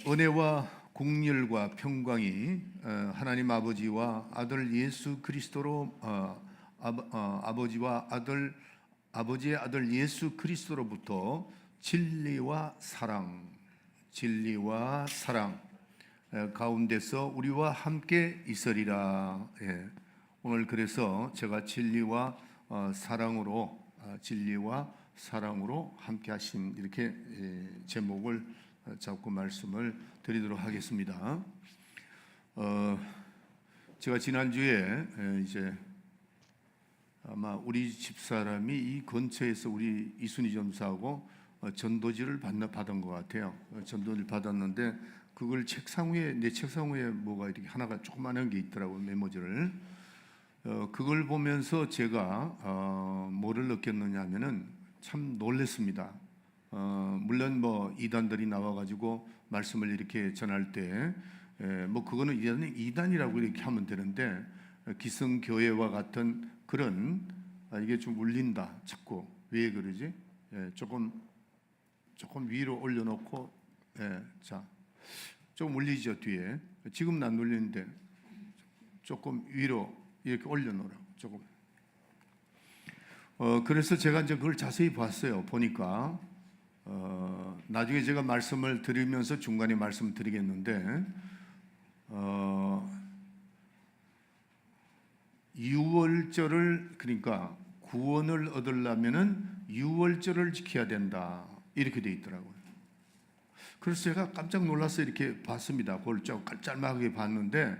은혜와 공률과 평강이 하나님 아버지와 아들 예수 그리스도로 아버지의 아들 예수 그리스도로부터 진리와 사랑 가운데서 우리와 함께 있으리라. 오늘 그래서 제가 진리와 사랑으로 함께 하심, 이렇게 제목을 잡고 말씀을 드리도록 하겠습니다. 제가 지난주에 이제 아마 우리 집사람이 이 근처에서 우리 이순희 전사하고 전도지를 받은 것 같아요. 전도지를 받았는데 그걸 내 책상 위에 뭐가 이렇게 하나가 조그마한 게 있더라고요. 메모지를. 그걸 보면서 제가 뭐를 느꼈느냐 하면은 참 놀랐습니다. 물론 뭐 이단들이 나와가지고 말씀을 이렇게 전할 때 뭐 그거는 이단이라고 이렇게 하면 되는데, 기성교회와 같은 그런 이게 좀 울린다. 자꾸 왜 그러지? 조금 위로 올려놓고, 자, 좀 울리죠 뒤에. 지금은 안 울리는데 조금 위로 이렇게 올려놓으라고 조금. 그래서 제가 이제 그걸 자세히 봤어요. 보니까 나중에 제가 말씀을 드리면서 중간에 말씀 드리겠는데, 유월절을, 그러니까 구원을 얻으려면은 유월절을 지켜야 된다, 이렇게 돼 있더라고요. 그래서 제가 깜짝 놀라서 이렇게 봤습니다. 그걸 좀 짤막하게 봤는데,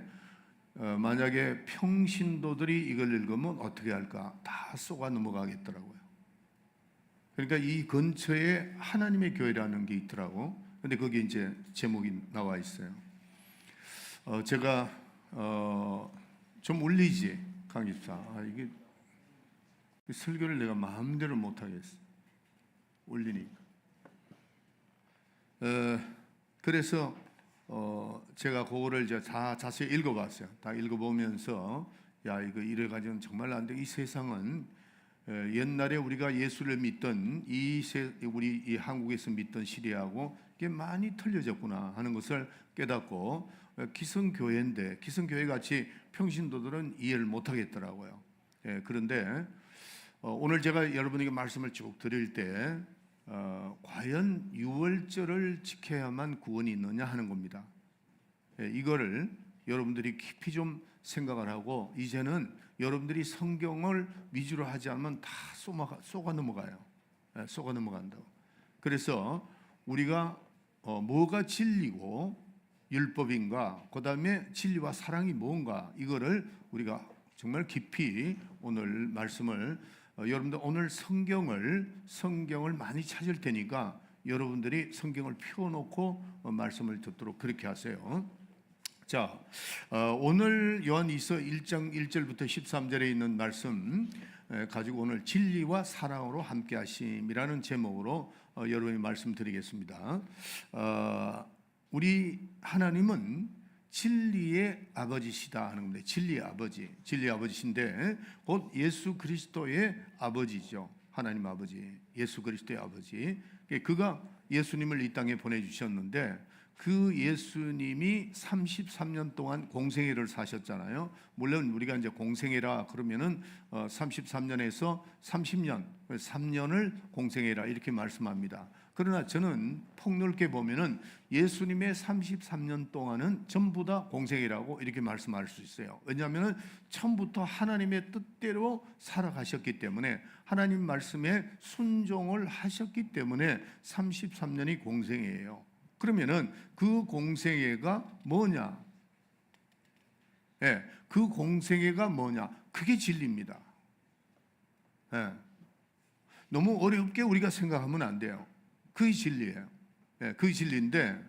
만약에 평신도들이 이걸 읽으면 어떻게 할까? 다 쏘가 넘어가겠더라고요. 그러니까 이 근처에 하나님의 교회라는 게 있더라고. 근데 거기 이제 제목이 나와 있어요. 제가 좀 울리지, 강집사. 이게 설교를 내가 마음대로 못 하겠어. 울리니까. 그래서 제가 그거를 이제 다 자세히 읽어봤어요. 다 읽어보면서 야, 이거 이래 가지고는 정말 안 돼. 이 세상은 옛날에 우리가 예수를 믿던 우리 이 한국에서 믿던 시대하고 이게 많이 틀려졌구나 하는 것을 깨닫고, 기성교회인데 기성교회 같이 평신도들은 이해를 못 하겠더라고요. 그런데 오늘 제가 여러분에게 말씀을 쭉 드릴 때 과연 유월절을 지켜야만 구원이 있느냐 하는 겁니다. 이거를 여러분들이 깊이 좀 생각을 하고, 이제는 여러분들이 성경을 위주로 하지 않으면 다 쏘가 넘어가요. 쏘가 넘어간다고. 그래서 우리가 뭐가 진리고 율법인가, 그 다음에 진리와 사랑이 뭔가, 이거를 우리가 정말 깊이 오늘 말씀을, 여러분들 오늘 성경을 많이 찾을 테니까 여러분들이 성경을 펴놓고 말씀을 듣도록 그렇게 하세요. 자, 오늘 요한일서 1장 1절부터 13절에 있는 말씀 가지고 오늘 진리와 사랑으로 함께 하심이라는 제목으로 여러분이 말씀드리겠습니다. 우리 하나님은 진리의 아버지시다 하는 겁니다. 진리의 아버지신데 곧 예수 그리스도의 아버지죠. 하나님 아버지, 예수 그리스도의 아버지. 그가 예수님을 이 땅에 보내주셨는데, 그 예수님이 33년 동안 공생애를 사셨잖아요. 물론 우리가 이제 공생애라 그러면은 33년에서 30년, 3년을 공생애라 이렇게 말씀합니다. 그러나 저는 폭넓게 보면은 예수님의 33년 동안은 전부 다 공생애라고 이렇게 말씀할 수 있어요. 왜냐하면은 처음부터 하나님의 뜻대로 살아가셨기 때문에, 하나님 말씀에 순종을 하셨기 때문에 33년이 공생애예요. 그러면은 그 공생애가 뭐냐? 그 공생애가 뭐냐? 그게 진리입니다. 너무 어렵게 우리가 생각하면 안 돼요. 그게 진리예요. 그게 진리인데,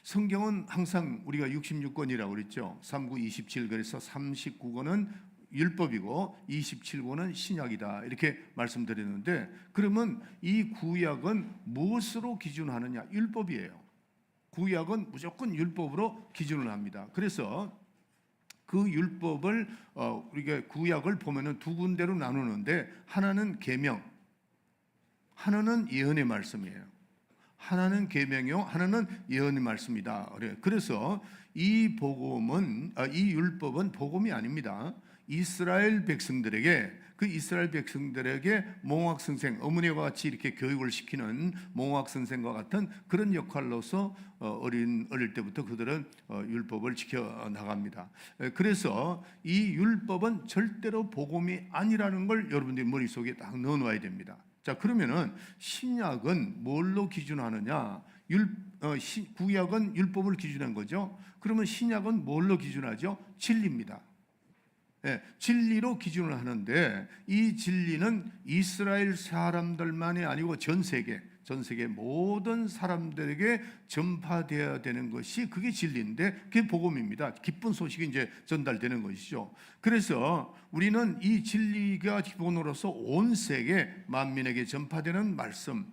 성경은 항상 우리가 66권이라고 그랬죠. 39, 27, 그래서 39권은 율법이고 27권은 신약이다, 이렇게 말씀드렸는데, 그러면 이 구약은 무엇으로 기준하느냐? 율법이에요. 구약은 무조건 율법으로 기준을 합니다. 그래서 그 율법을 우리가 구약을 보면은 두 군데로 나누는데, 하나는 계명, 하나는 예언의 말씀이에요. 하나는 계명이요, 하나는 예언의 말씀이다. 그래서 이 복음은 이 율법은 복음이 아닙니다. 이스라엘 백성들에게 이스라엘 백성들에게 몽학 선생, 어머니와 같이 이렇게 교육을 시키는 몽학 선생과 같은 그런 역할로서 어릴 때부터 그들은 율법을 지켜 나갑니다. 그래서 이 율법은 절대로 복음이 아니라는 걸 여러분들이 머릿속에 딱 넣어놔야 됩니다. 자, 그러면은 신약은 뭘로 기준하느냐? 구약은 율법을 기준한 거죠. 그러면 신약은 뭘로 기준하죠? 진리입니다. 네, 진리로 기준을 하는데 이 진리는 이스라엘 사람들만이 아니고 전 세계 모든 사람들에게 전파되어야 되는 것이 그게 진리인데 그게 복음입니다. 기쁜 소식이 이제 전달되는 것이죠. 그래서 우리는 이 진리가 기본으로서 온 세계 만민에게 전파되는 말씀,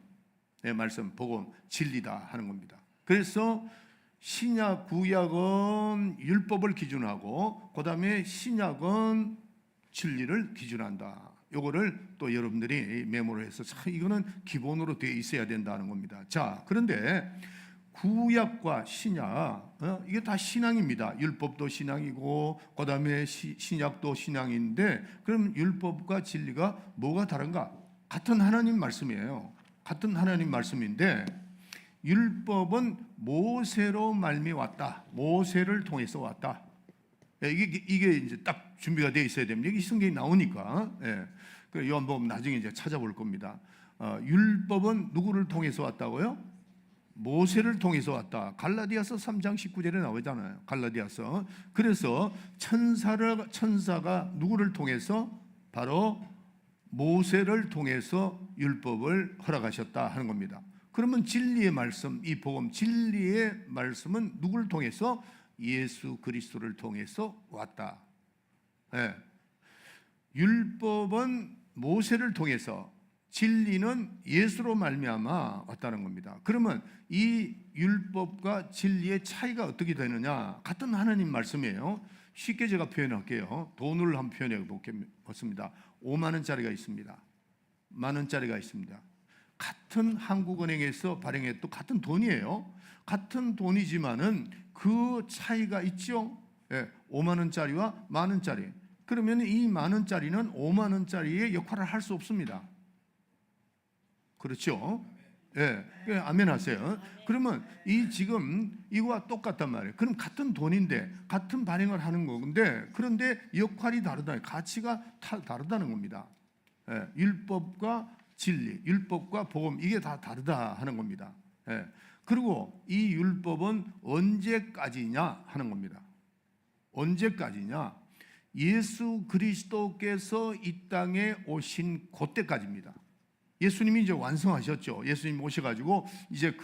복음, 진리다 하는 겁니다. 그래서 신약, 구약은 율법을 기준하고 그 다음에 신약은 진리를 기준한다. 요거를 또 여러분들이 메모를 해서 이거는 기본으로 되어 있어야 된다는 겁니다. 자, 그런데 구약과 신약 이게 다 신앙입니다. 율법도 신앙이고 그 다음에 신약도 신앙인데 그럼 율법과 진리가 뭐가 다른가? 같은 하나님 말씀이에요. 같은 하나님 말씀인데 율법은 모세로 말미 왔다. 모세를 통해서 왔다. 이게 이제 딱 준비가 되어 있어야 됩니다. 이게 성경에 나오니까. 그 요한복음 나중에 이제 찾아볼 겁니다. 율법은 누구를 통해서 왔다고요? 모세를 통해서 왔다. 갈라디아서 3장 19절에 나오잖아요. 갈라디아서. 그래서 천사가 누구를 통해서? 바로 모세를 통해서 율법을 허락하셨다 하는 겁니다. 그러면 진리의 말씀, 이 복음, 진리의 말씀은 누구를 통해서? 예수 그리스도를 통해서 왔다. 율법은 모세를 통해서, 진리는 예수로 말미암아 왔다는 겁니다. 그러면 이 율법과 진리의 차이가 어떻게 되느냐? 같은 하나님 말씀이에요. 쉽게 제가 표현할게요. 돈을 한번 표현해 보겠습니다. 5만 원짜리가 있습니다. 만 원짜리가 있습니다. 같은 한국은행에서 발행했던 같은 돈이에요. 같은 돈이지만은 그 차이가 있죠. 5만 원짜리와 만 원짜리. 그러면 이 만 원짜리는 5만 원짜리의 역할을 할 수 없습니다. 그렇죠? 아멘 하세요. 그러면 지금 이거와 똑같단 말이에요. 그럼 같은 돈인데 같은 발행을 하는 건데 그런데 역할이 다르다. 가치가 다르다는 겁니다. 율법과 진리, 율법과 복음 이게 다 다르다 하는 겁니다. 그리고 이 율법은 언제까지냐 하는 겁니다. 언제까지냐? 예수 그리스도께서 이 땅에 오신 그때까지입니다. 예수님이 이제 완성하셨죠. 예수님이 오셔가지고 이제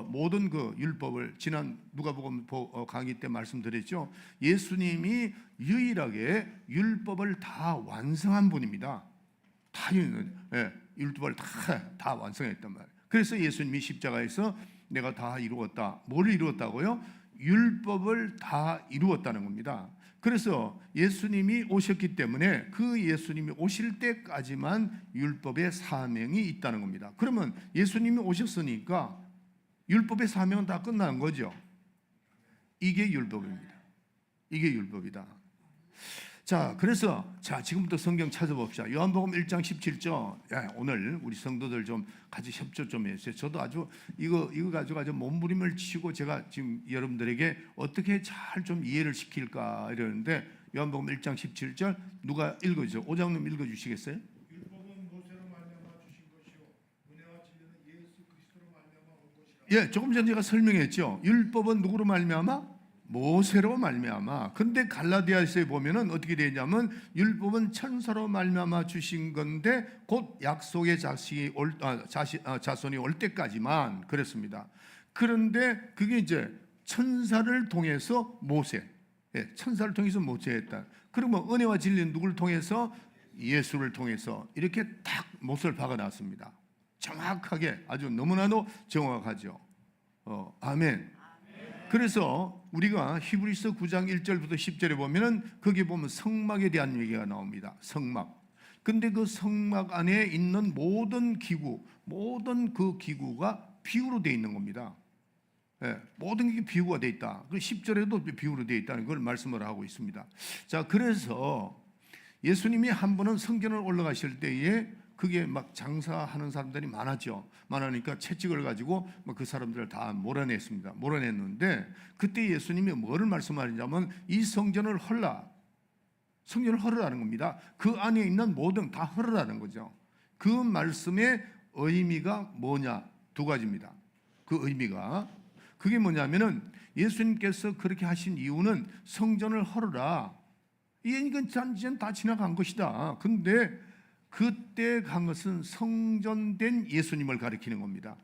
모든 그 율법을 지난 누가복음 강의 때 말씀드렸죠. 예수님이 유일하게 율법을 다 완성한 분입니다. 율법을 다 완성했단 말이에요. 그래서 예수님이 십자가에서 내가 다 이루었다. 뭘 이루었다고요? 율법을 다 이루었다는 겁니다. 그래서 예수님이 오셨기 때문에 그 예수님이 오실 때까지만 율법의 사명이 있다는 겁니다. 그러면 예수님이 오셨으니까 율법의 사명은 다 끝난 거죠. 이게 율법입니다. 이게 율법이다. 자, 그래서 지금부터 성경 찾아봅시다. 요한복음 1장 17절. 오늘 우리 성도들 좀 같이 협조 좀 해주세요. 저도 아주 이거 가지고 아주 몸부림을 치고 제가 지금 여러분들에게 어떻게 잘 좀 이해를 시킬까 이러는데 요한복음 1장 17절 누가 읽어주세요. 오장님 읽어주시겠어요? 율법은 모세로 말미암아 주신 것이요 은혜와 진리는 예수 그리스도로 말미암아 온 것이라. 조금 전에 제가 설명했죠. 율법은 누구로 말미암아? 모세로 말미암아. 근데 갈라디아서에 보면은 어떻게 되냐면 율법은 천사로 말미암아 주신 건데 곧 약속의 자손이 올 때까지만 그랬습니다. 그런데 그게 이제 천사를 통해서 천사를 통해서 모세했다. 그러면 은혜와 진리는 누구를 통해서? 예수를 통해서 이렇게 딱 못을 박아놨습니다. 정확하게 아주 너무나도 정확하죠. 아멘. 그래서 우리가 히브리서 9장 1절부터 10절에 보면은 거기 보면 성막에 대한 얘기가 나옵니다. 성막. 근데 그 성막 안에 있는 모든 그 기구가 비유로 되어 있는 겁니다. 예, 모든 게 비유가 되어 있다. 그 10절에도 비유로 되어 있다는 걸 말씀을 하고 있습니다. 자, 그래서 예수님이 한 번은 성전을 올라가실 때에 그게 막 장사하는 사람들이 많았죠. 많으니까 채찍을 가지고 그 사람들을 다 몰아냈습니다. 몰아냈는데 그때 예수님이 뭐를 말씀하시냐면 이 성전을 헐라. 성전을 헐으라는 겁니다. 그 안에 있는 모든 다 헐으라는 거죠. 그 말씀의 의미가 뭐냐? 두 가지입니다. 그 의미가 그게 뭐냐면은 예수님께서 그렇게 하신 이유는 성전을 헐으라. 이건 이제 다 지나간 것이다. 근데 그때 간 것은 성전된 예수님을 가리키는 겁니다.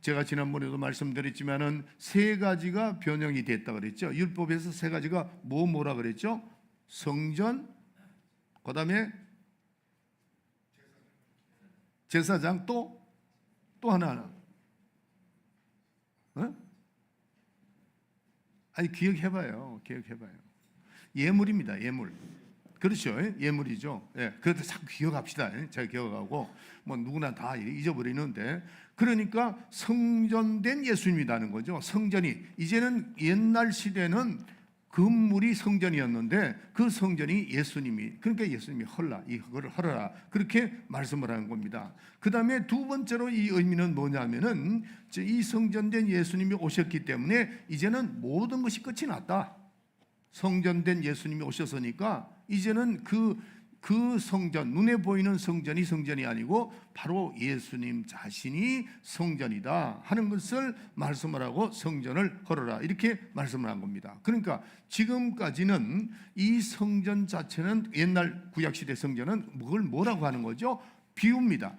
제가 지난번에도 말씀드렸지만은 세 가지가 변형이 됐다 그랬죠. 율법에서 세 가지가 뭐라 그랬죠? 성전, 그다음에 제사장, 또 하나. 어? 아니 기억해봐요. 예물입니다. 예물. 그렇죠. 예물이죠. 예, 그래도 자꾸 기억합시다. 제가 기억하고 뭐 누구나 다 잊어버리는데 그러니까 성전된 예수님이라는 거죠. 성전이 이제는 옛날 시대는 건물이 성전이었는데 그 성전이 예수님이 그러니까 예수님이 헐라 이거를 헐어라 그렇게 말씀을 하는 겁니다. 그 다음에 두 번째로 이 의미는 뭐냐면은 이 성전된 예수님이 오셨기 때문에 이제는 모든 것이 끝이 났다. 성전된 예수님이 오셨으니까 이제는 그 성전, 눈에 보이는 성전이 아니고 바로 예수님 자신이 성전이다 하는 것을 말씀을 하고 성전을 헐어라 이렇게 말씀을 한 겁니다. 그러니까 지금까지는 이 성전 자체는 옛날 구약시대 성전은 그걸 뭐라고 하는 거죠? 비유입니다.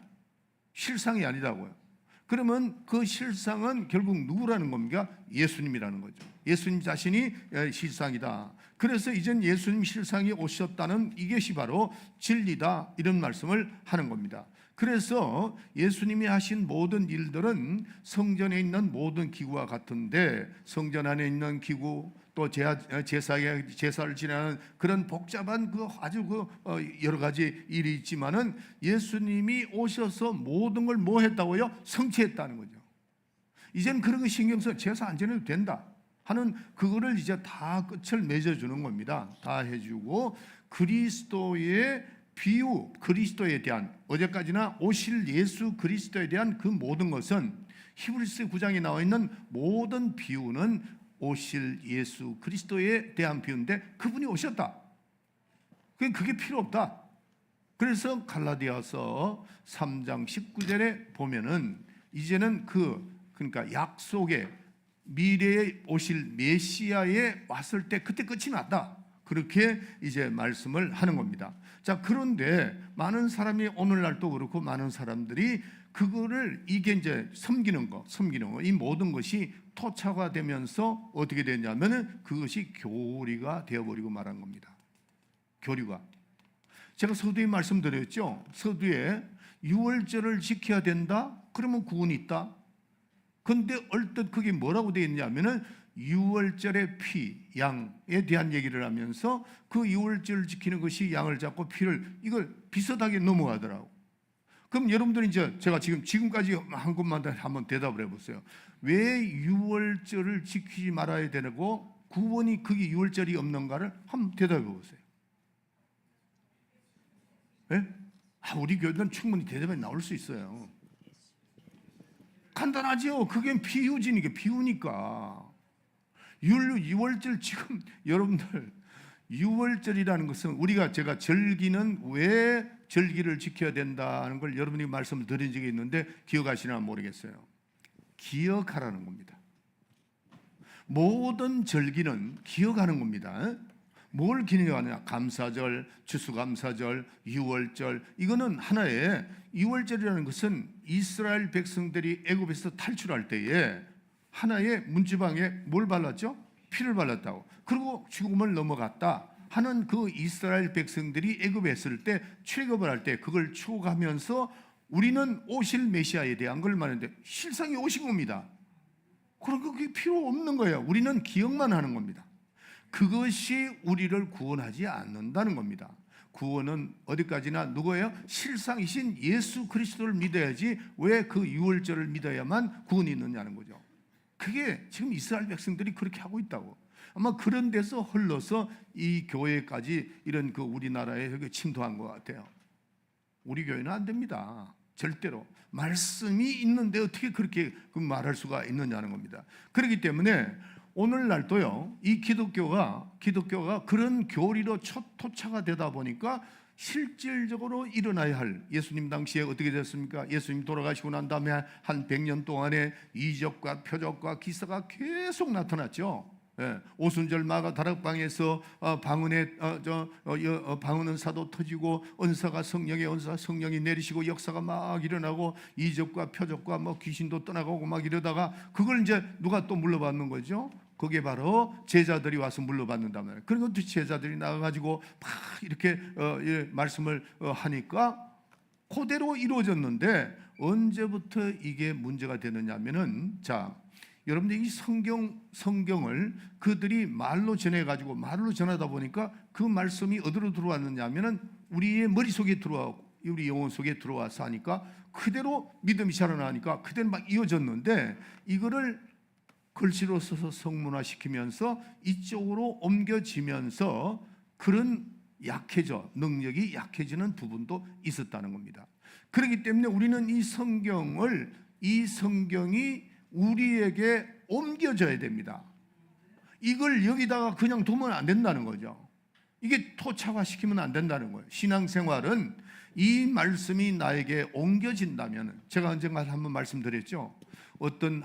실상이 아니라고요. 그러면 그 실상은 결국 누구라는 겁니까? 예수님이라는 거죠. 예수님 자신이 실상이다. 그래서 이젠 예수님 실상이 오셨다는 이것이 바로 진리다 이런 말씀을 하는 겁니다. 그래서 예수님이 하신 모든 일들은 성전에 있는 모든 기구와 같은데 성전 안에 있는 기구 또 제사를 지내는 그런 복잡한 아주 여러 가지 일이 있지만은 예수님이 오셔서 모든 걸 뭐 했다고요? 성취했다는 거죠. 이제는 그런 거 신경 써 제사 안 지내도 된다 하는 그거를 이제 다 끝을 맺어주는 겁니다. 다 해주고 그리스도의 비유, 그리스도에 대한 어제까지나 오실 예수 그리스도에 대한 그 모든 것은 히브리서 9장에 나와 있는 모든 비유는 오실 예수 그리스도에 대한 비유인데 그분이 오셨다. 그게 필요 없다. 그래서 갈라디아서 3장 19절에 보면은 이제는 그러니까 약속의 미래에 오실 메시아에 왔을 때 그때 끝이 났다. 그렇게 이제 말씀을 하는 겁니다. 자, 그런데 많은 사람이 오늘날도 그렇고 많은 사람들이 그거를 이게 이제 섬기는 거, 이 모든 것이 토착화되면서 어떻게 되냐면은 그것이 교리가 되어버리고 말한 겁니다. 교리가. 제가 서두에 말씀드렸죠. 서두에 유월절을 지켜야 된다. 그러면 구원이 있다. 근데 얼뜻 그게 뭐라고 되어 있냐면은 유월절의 피, 양에 대한 얘기를 하면서 그 유월절을 지키는 것이 양을 잡고 피를 이걸 비슷하게 넘어가더라고. 그럼 여러분들이 이제 제가 지금까지 한 것만 한번 대답을 해보세요. 왜 유월절을 지키지 말아야 되고 구원이 그게 유월절이 없는가를 한번 대답해 보세요. 네? 우리 교회는 충분히 대답이 나올 수 있어요. 간단하죠. 그게 비유니까. 유월절 지금 여러분들 유월절이라는 것은 제가 절기는 왜 절기를 지켜야 된다는 걸 여러분이 말씀을 드린 적이 있는데 기억하시나 모르겠어요. 기억하라는 겁니다. 모든 절기는 기억하는 겁니다. 뭘 기념하느냐? 감사절, 추수감사절, 유월절. 이거는 하나의 유월절이라는 것은 이스라엘 백성들이 애굽에서 탈출할 때에 하나의 문지방에 뭘 발랐죠? 피를 발랐다고. 그리고 죽음을 넘어갔다 하는 그 이스라엘 백성들이 애굽에 있을 때 출애굽을 할 때 그걸 추억하면서 우리는 오실 메시아에 대한 걸 말하는데 실상이 오신 겁니다. 그럼 그게 필요 없는 거예요. 우리는 기억만 하는 겁니다. 그것이 우리를 구원하지 않는다는 겁니다. 구원은 어디까지나 누구예요? 실상이신 예수 그리스도를 믿어야지 왜 그 유월절을 믿어야만 구원이 있느냐는 거죠. 그게 지금 이스라엘 백성들이 그렇게 하고 있다고. 아마 그런 데서 흘러서 이 교회까지 이런 그 우리나라에 침투한 것 같아요. 우리 교회는 안 됩니다. 절대로. 말씀이 있는데 어떻게 그렇게 말할 수가 있느냐는 겁니다. 그렇기 때문에 오늘날도요, 이 기독교가 그런 교리로 토착화 되다 보니까 실질적으로 일어나야 할, 예수님 당시에 어떻게 됐습니까? 예수님 돌아가시고 난 다음에 한 100년 동안에 이적과 표적과 기사가 계속 나타났죠. 오순절 마가 다락방에서 방언은 사도 터지고 성령이 내리시고 역사가 막 일어나고 이적과 표적과 뭐 귀신도 떠나가고 막 이러다가 그걸 이제 누가 또 물러받는 거죠? 그게 바로 제자들이 와서 물러받는단 말이에요. 그런 것도 제자들이 나가가지고 막 이렇게 말씀을 하니까 그대로 이루어졌는데 언제부터 이게 문제가 되느냐면은 여러분들 이 성경을 그들이 말로 전해가지고 말로 전하다 보니까 그 말씀이 어디로 들어왔느냐면은 우리의 머릿속에 들어와고 우리 영혼 속에 들어와서 하니까 그대로 믿음이 자라나니까 그대로 막 이어졌는데 이거를 글씨로 써서 성문화시키면서 이쪽으로 옮겨지면서 그런 능력이 약해지는 부분도 있었다는 겁니다. 그렇기 때문에 우리는 이 성경이 우리에게 옮겨져야 됩니다. 이걸 여기다가 그냥 두면 안 된다는 거죠. 이게 토착화시키면 안 된다는 거예요. 신앙생활은 이 말씀이 나에게 옮겨진다면, 제가 언젠가 한번 말씀드렸죠. 어떤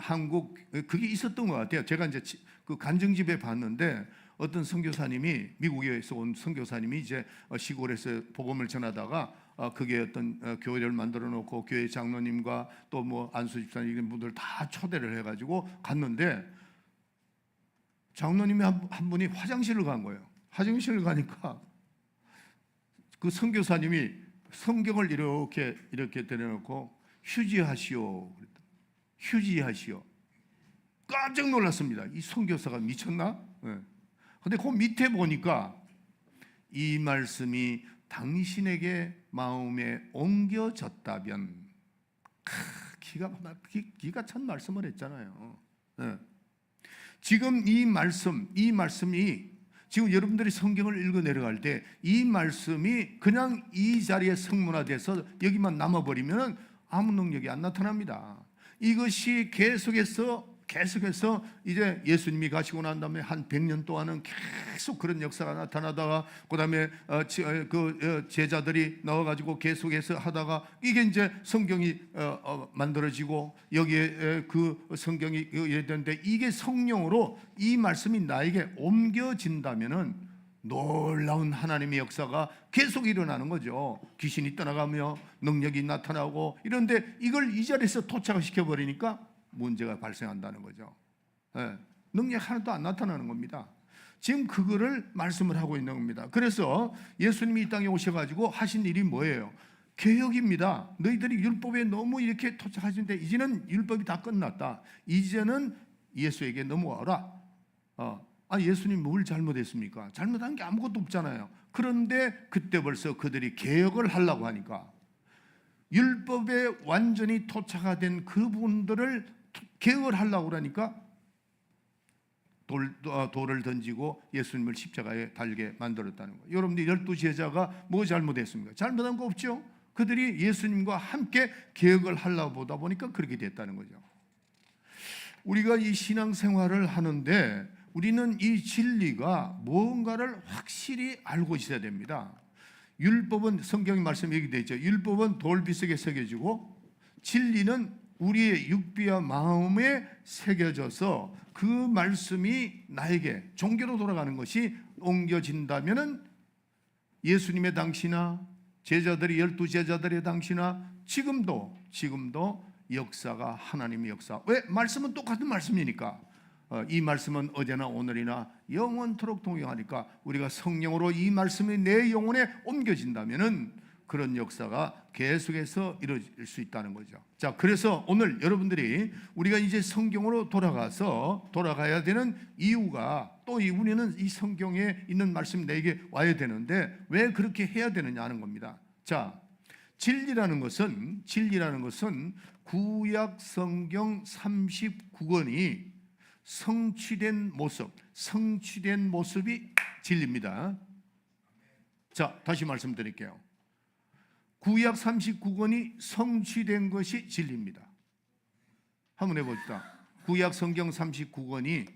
그게 있었던 것 같아요. 제가 이제 그 간증집에 봤는데 어떤 선교사님이, 미국에서 온 선교사님이 이제 시골에서 복음을 전하다가 그게 어떤 교회를 만들어 놓고 교회 장로님과 또 뭐 안수 집사님 이런 분들 다 초대를 해가지고 갔는데 장로님이 한 분이 화장실을 간 거예요. 화장실을 가니까 그 선교사님이 성경을 이렇게 내려놓고 휴지하시오. 깜짝 놀랐습니다. 이 선교사가 미쳤나? 근데 그 밑에 보니까 이 말씀이 당신에게 마음에 옮겨졌다면, 기가 찬 말씀을 했잖아요. 지금 이 말씀이 지금 여러분들이 성경을 읽어 내려갈 때 이 말씀이 그냥 이 자리에 성문화돼서 여기만 남아버리면 아무 능력이 안 나타납니다. 이것이 계속해서 이제 예수님이 가시고 난 다음에 한 100년 동안은 계속 그런 역사가 나타나다가 그다음에 제자들이 나와가지고 계속해서 하다가 이게 이제 성경이 만들어지고 여기에 그 성경이 이래 되는데 이게 성령으로 이 말씀이 나에게 옮겨진다면은 놀라운 하나님의 역사가 계속 일어나는 거죠. 귀신이 떠나가며 능력이 나타나고 이런데 이걸 이 자리에서 토착을 시켜버리니까 문제가 발생한다는 거죠. 능력 하나도 안 나타나는 겁니다. 지금 그거를 말씀을 하고 있는 겁니다. 그래서 예수님이 이 땅에 오셔가지고 하신 일이 뭐예요? 개혁입니다. 너희들이 율법에 너무 이렇게 토착하시는데 이제는 율법이 다 끝났다. 이제는 예수에게 넘어와라. 예수님 뭘 잘못했습니까? 잘못한 게 아무것도 없잖아요. 그런데 그때 벌써 그들이 개혁을 하려고 하니까 율법에 완전히 토착화된 그분들을 개혁을 하려고 그러니까 돌을 던지고 예수님을 십자가에 달게 만들었다는 거예요. 여러분들 12제자가 뭐 잘못했습니까? 잘못한 거 없죠? 그들이 예수님과 함께 개혁을 하려고 보다 보니까 그렇게 됐다는 거죠. 우리가 이 신앙생활을 하는데 우리는 이 진리가 뭔가를 확실히 알고 있어야 됩니다. 율법은 성경의 말씀이 얘기되어 있죠. 율법은 돌비석에 새겨지고 진리는 우리의 육비와 마음에 새겨져서 그 말씀이 나에게 종교로 돌아가는 것이 옮겨진다면은 예수님의 당시나 제자들이 12제자들의 당시나 지금도 역사가 하나님의 역사. 왜? 말씀은 똑같은 말씀이니까. 이 말씀은 어제나 오늘이나 영원토록 동행하니까 우리가 성령으로 이 말씀이 내 영혼에 옮겨진다면은 그런 역사가 계속해서 이루어질 수 있다는 거죠. 자, 그래서 오늘 여러분들이 우리가 이제 성경으로 돌아가야 되는 이유가, 또 우리는 이 성경에 있는 말씀이 내게 와야 되는데 왜 그렇게 해야 되느냐 하는 겁니다. 자, 진리라는 것은 구약 성경 39권이 성취된 모습이 진리입니다. 자, 다시 말씀드릴게요. 구약 39권이 성취된 것이 진리입니다. 한번 해봅시다. 구약 성경 39권이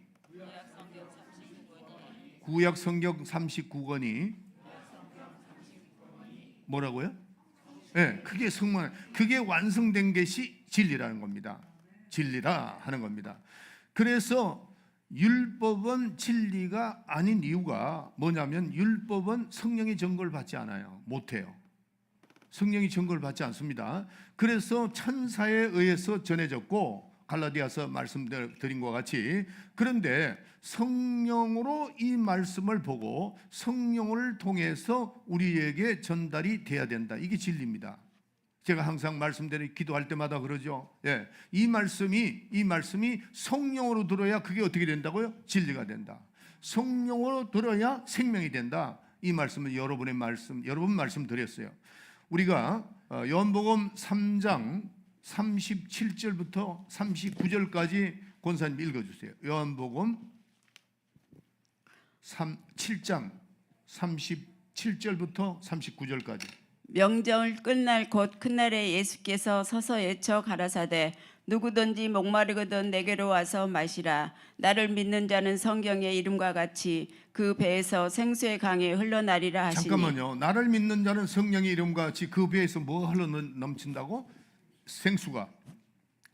뭐라고요? 네, 그게 완성된 것이 진리라는 겁니다. 진리라 하는 겁니다. 그래서 율법은 진리가 아닌 이유가 뭐냐면, 율법은 성령의 증거를 받지 않아요. 못해요. 성령이 증거를 받지 않습니다. 그래서 천사에 의해서 전해졌고, 갈라디아서 말씀드린 것 같이, 그런데 성령으로 이 말씀을 보고 성령을 통해서 우리에게 전달이 돼야 된다. 이게 진리입니다. 제가 항상 말씀드린, 기도할 때마다 그러죠. 예, 이 말씀이 성령으로 들어야 그게 어떻게 된다고요? 진리가 된다. 성령으로 들어야 생명이 된다. 이 말씀은 여러 번 말씀드렸어요. 우리가 요한복음 3장 37절부터 39절까지 권사님 읽어주세요. 요한복음 7장 37절부터 39절까지. 명절 끝날 곧 그날에 예수께서 서서 외쳐 가라사대 누구든지 목마르거든 내게로 와서 마시라. 나를 믿는 자는 성경의 이름과 같이 그 배에서 생수의 강이 흘러나리라 하시니. 잠깐만요. 나를 믿는 자는 성령의 이름과 같이 그 배에서 뭐 흘러넘친다고?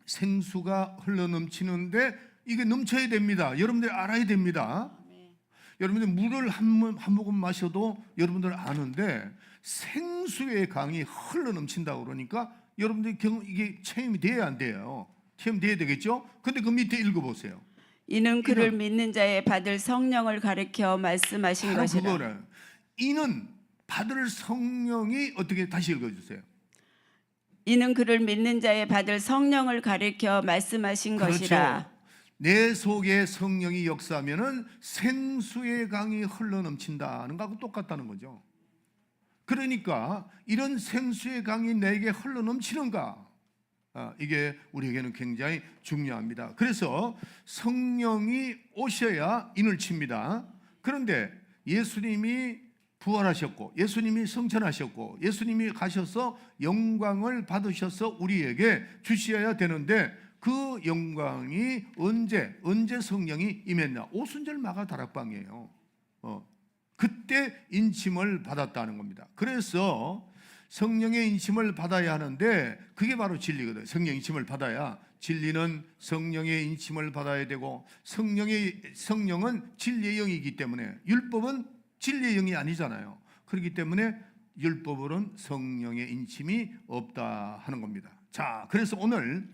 생수가 흘러넘치는데 이게 넘쳐야 됩니다. 여러분들이 알아야 됩니다. 여러분들 물을 한 모금 마셔도 여러분들 아는데 생수의 강이 흘러넘친다고 그러니까 여러분들이 이게 체험이 돼야 안 돼요. 체험돼야 되겠죠? 근데 그 밑에 읽어보세요. 이는 그를 믿는 자의 받을 성령을 가리켜 말씀하신 바로 것이라. 그거를. 이는 받을 성령이 어떻게, 다시 읽어주세요. 이는 그를 믿는 자의 받을 성령을 가리켜 말씀하신 것이라. 그렇죠. 내 속에 성령이 역사하면은 생수의 강이 흘러넘친다는 거하고 똑같다는 거죠. 그러니까 이런 생수의 강이 내게 흘러넘치는가? 이게 우리에게는 굉장히 중요합니다. 그래서 성령이 오셔야 인을 칩니다. 그런데 예수님이 부활하셨고, 예수님이 성천하셨고, 예수님이 가셔서 영광을 받으셔서 우리에게 주셔야 되는데, 그 영광이 언제 성령이 임했나? 오순절 마가 다락방이에요. 그때 인침을 받았다는 겁니다. 그래서 성령의 인침을 받아야 하는데 그게 바로 진리거든요. 성령 인침을 받아야, 진리는 성령의 인침을 받아야 되고, 성령은 진리의 영이기 때문에, 율법은 진리의 영이 아니잖아요. 그렇기 때문에 율법으로는 성령의 인침이 없다 하는 겁니다. 자, 그래서 오늘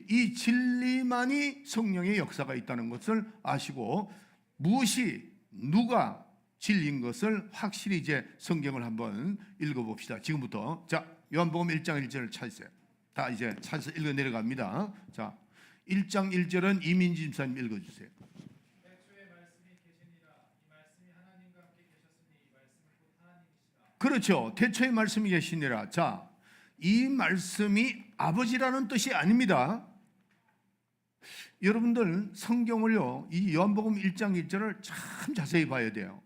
이 진리만이 성령의 역사가 있다는 것을 아시고, 누가 진리인 것을 확실히 이제 성경을 한번 읽어봅시다. 지금부터. 자, 요한복음 1장 1절을 찾으세요. 다 이제 찾아서 읽어 내려갑니다. 자, 1장 1절은 이민지 집사님 읽어주세요. 태초에 말씀이 계시니라. 이 말씀이 하나님과 함께 계셨으니 이 말씀은 곧 하나님이시라. 그렇죠. 태초에 말씀이 계시니라. 자, 이 말씀이 아버지라는 뜻이 아닙니다. 여러분들 성경을요, 이 요한복음 1장 1절을 참 자세히 봐야 돼요.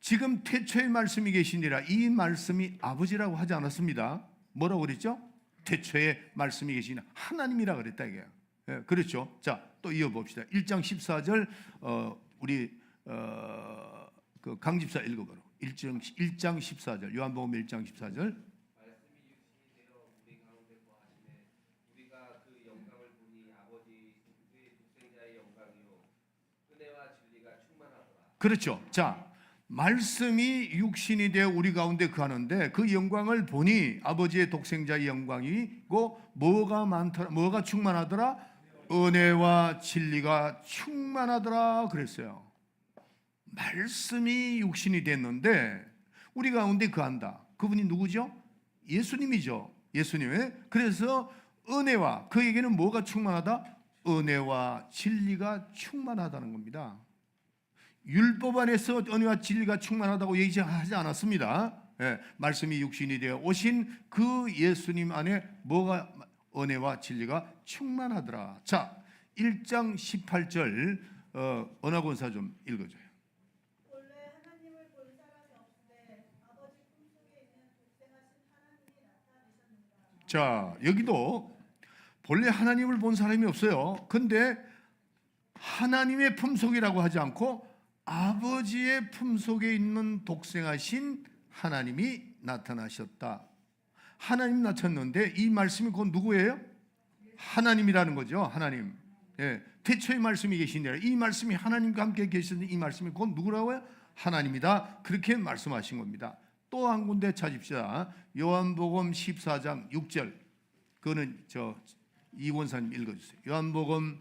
지금 태초에 말씀이 계시니라, 이 말씀이 아버지라고 하지 않았습니다. 뭐라고 그랬죠? 태초에 말씀이 계시니라, 하나님이라 그랬다 이게. 예, 그렇죠. 자, 또 이어봅시다. 1장 14절 우리 그 강집사 읽어봐라. 1장 14절 요한복음 1장 14절. 그렇죠. 자, 말씀이 육신이 되어 우리 가운데 거하는데 그 영광을 보니 아버지의 독생자의 영광이고, 뭐가 충만하더라? 은혜와 진리가 충만하더라 그랬어요. 말씀이 육신이 됐는데 우리 가운데 거한다. 그분이 누구죠? 예수님이죠. 예수님의. 그래서 은혜와, 그에게는 뭐가 충만하다? 은혜와 진리가 충만하다는 겁니다. 율법 안에서 은혜와 진리가 충만하다고 얘기하지 않았습니다. 예, 말씀이 육신이 되어 오신 그 예수님 안에 뭐가 은혜와 진리가 충만하더라. 자, 1장 18절 언어권사 좀 읽어줘요. 본래 하나님을 본 사람이 없으되 아버지 품속에 있는 독생하신 하나님이 나타나셨느니라. 자, 여기도 본래 하나님을 본 사람이 없어요. 근데 하나님의 품속이라고 하지 않고 아버지의 품속에 있는 독생하신 하나님이 나타나셨다. 하나님 나타났는데 이 말씀이 곧 누구예요? 하나님이라는 거죠. 하나님. 예, 태초의 말씀이 계신데 이 말씀이 하나님과 함께 계시는 이 말씀이 곧 누구라고요? 하나님이다. 그렇게 말씀하신 겁니다. 또 한 군데 찾읍시다. 요한복음 14장 6절. 그거는 이원사님 읽어주세요. 요한복음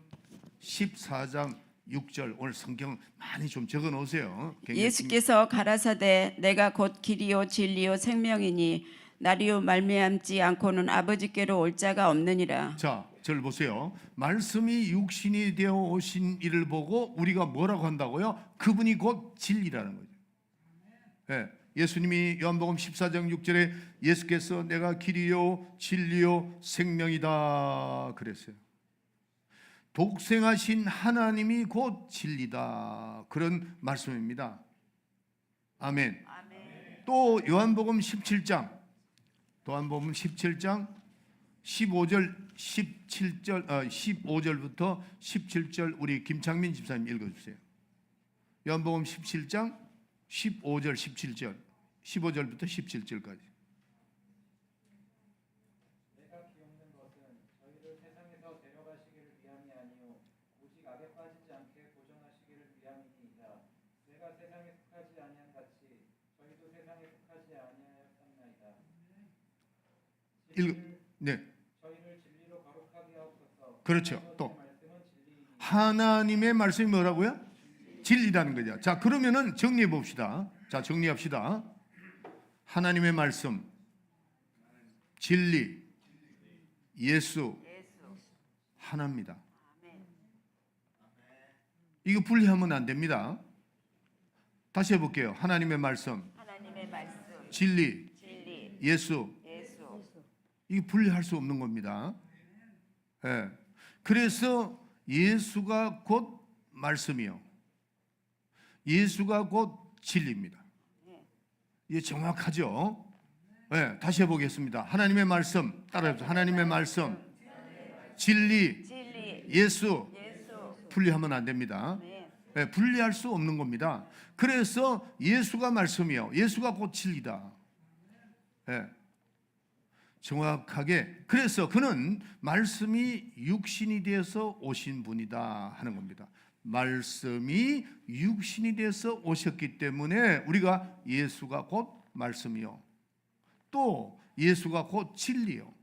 14장 6절. 오늘 성경 많이 좀 적어 놓으세요. 예수께서 가라사대 내가 곧 길이요 진리요 생명이니 나리요 말미암지 않고는 아버지께로 올 자가 없느니라. 자, 저를 보세요. 말씀이 육신이 되어 오신 이를 보고 우리가 뭐라고 한다고요? 그분이 곧 진리라는 거죠. 예, 예수님이 요한복음 14장 6절에 예수께서 내가 길이요 진리요 생명이다 그랬어요. 독생하신 하나님이 곧 진리다. 그런 말씀입니다. 아멘. 또 요한복음 17장 15절 15절부터 17절 우리 김창민 집사님 읽어주세요. 요한복음 17장 15절 17절 15절부터 17절까지. 내가 기억는 것은 저희를 세상에서 데려가시기를 위함이 아니요 오직 악에 빠지지 않게 보존하시기를 위함이니이다. 내가 세상에 속하지 아니한 같이 저희도 세상에 속하지 아니하였나이다. 네. 저희를 진리로 거룩하게 하옵소서. 그렇죠. 또 말씀은 진리이니 하나님의 말씀이 뭐라고요? 진리라는 거죠. 자, 그러면은 정리해 봅시다. 자, 정리합시다. 하나님의 말씀, 진리, 예수, 하나입니다. 이거 분리하면 안 됩니다. 다시 해볼게요. 하나님의 말씀, 진리, 예수. 이게 분리할 수 없는 겁니다. 예. 그래서 예수가 곧 말씀이요. 예수가 곧 진리입니다. 이게 정확하죠? 예. 다시 해보겠습니다. 하나님의 말씀, 따라해보세요. 하나님의 말씀, 진리, 예수. 분리하면 안 됩니다. 예. 분리할 수 없는 겁니다. 그래서 예수가 말씀이요. 예수가 곧 진리다. 예. 정확하게. 그래서 그는 말씀이 육신이 되어서 오신 분이다 하는 겁니다. 말씀이 육신이 되어서 오셨기 때문에 우리가 예수가 곧 말씀이요, 또 예수가 곧 진리요,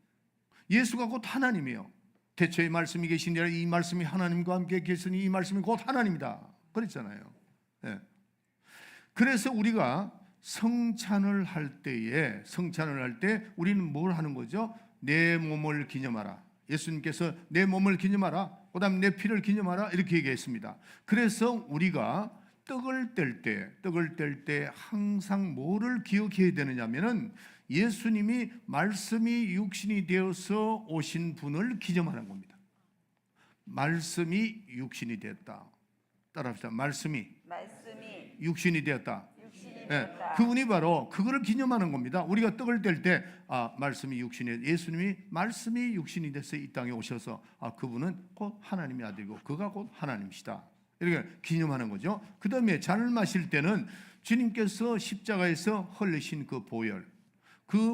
예수가 곧 하나님이요. 태초에 말씀이 계신데 이 말씀이 하나님과 함께 계시니 이 말씀이 곧 하나님이다 그랬잖아요. 네. 그래서 우리가 성찬을 할 때 우리는 뭘 하는 거죠? 내 몸을 기념하라. 예수님께서 내 몸을 기념하라, 그 다음 내 피를 기념하라 이렇게 얘기했습니다. 그래서 우리가 떡을 뗄 때 항상 뭐를 기억해야 되느냐면은 예수님이 말씀이 육신이 되어서 오신 분을 기념하는 겁니다. 말씀이 육신이 되었다. 따라합시다. 말씀이 육신이 되었다. 예, 그분이 바로 그거를 기념하는 겁니다. 우리가 떡을 뗄 때 말씀이 육신이, 예수님이 말씀이 육신이 돼서 이 땅에 오셔서 그분은 곧 하나님의 아들이고 그가 곧 하나님이시다 이렇게 기념하는 거죠. 그 다음에 잔을 마실 때는 주님께서 십자가에서 흘리신 그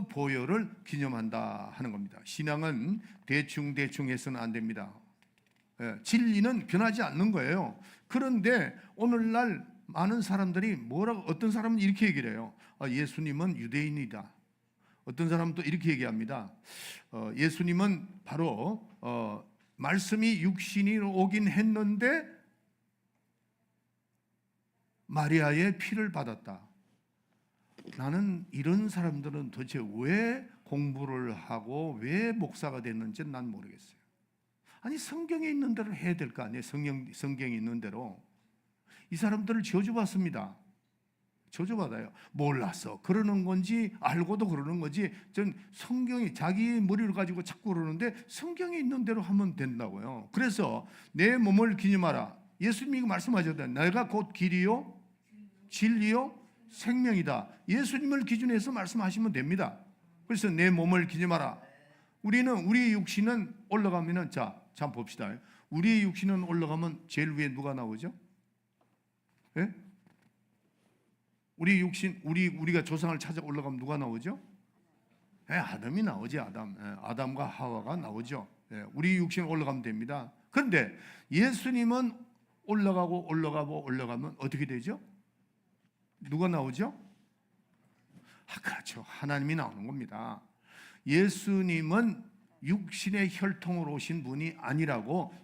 보혈을 기념한다 하는 겁니다. 신앙은 대충 해서는 안 됩니다. 예, 진리는 변하지 않는 거예요. 그런데 오늘날 많은 사람들이 어떤 사람은 이렇게 얘기를 해요. 예수님은 유대인이다. 어떤 사람은 또 이렇게 얘기합니다. 예수님은 바로 말씀이 육신이 오긴 했는데 마리아의 피를 받았다. 나는 이런 사람들은 도대체 왜 공부를 하고 왜 목사가 됐는지 난 모르겠어요. 아니 성경에 있는 대로 해야 될 거 아니에요. 성경에 있는 대로. 이 사람들을 저주받습니다. 저주받아요. 몰라서 그러는 건지 알고도 그러는 건지, 전 성경이 자기 머리를 가지고 자꾸 그러는데 성경에 있는 대로 하면 된다고요. 그래서 내 몸을 기념하라. 예수님이 말씀하셨다. 내가 곧 길이요 진리요 생명이다. 예수님을 기준해서 말씀하시면 됩니다. 그래서 내 몸을 기념하라. 우리 육신은 올라가면은, 자 봅시다. 우리 육신은 올라가면 제일 위에 누가 나오죠? 예? 우리 육신, 우리가 조상을 찾아 올라가면 누가 나오죠? 예, 아담이 나오지. 아담과 하와가 나오죠. 예, 우리 육신 올라가면 됩니다. 그런데 예수님은 올라가면 어떻게 되죠? 누가 나오죠? 그렇죠. 하나님이 나오는 겁니다. 예수님은 육신의 혈통으로 오신 분이 아니라고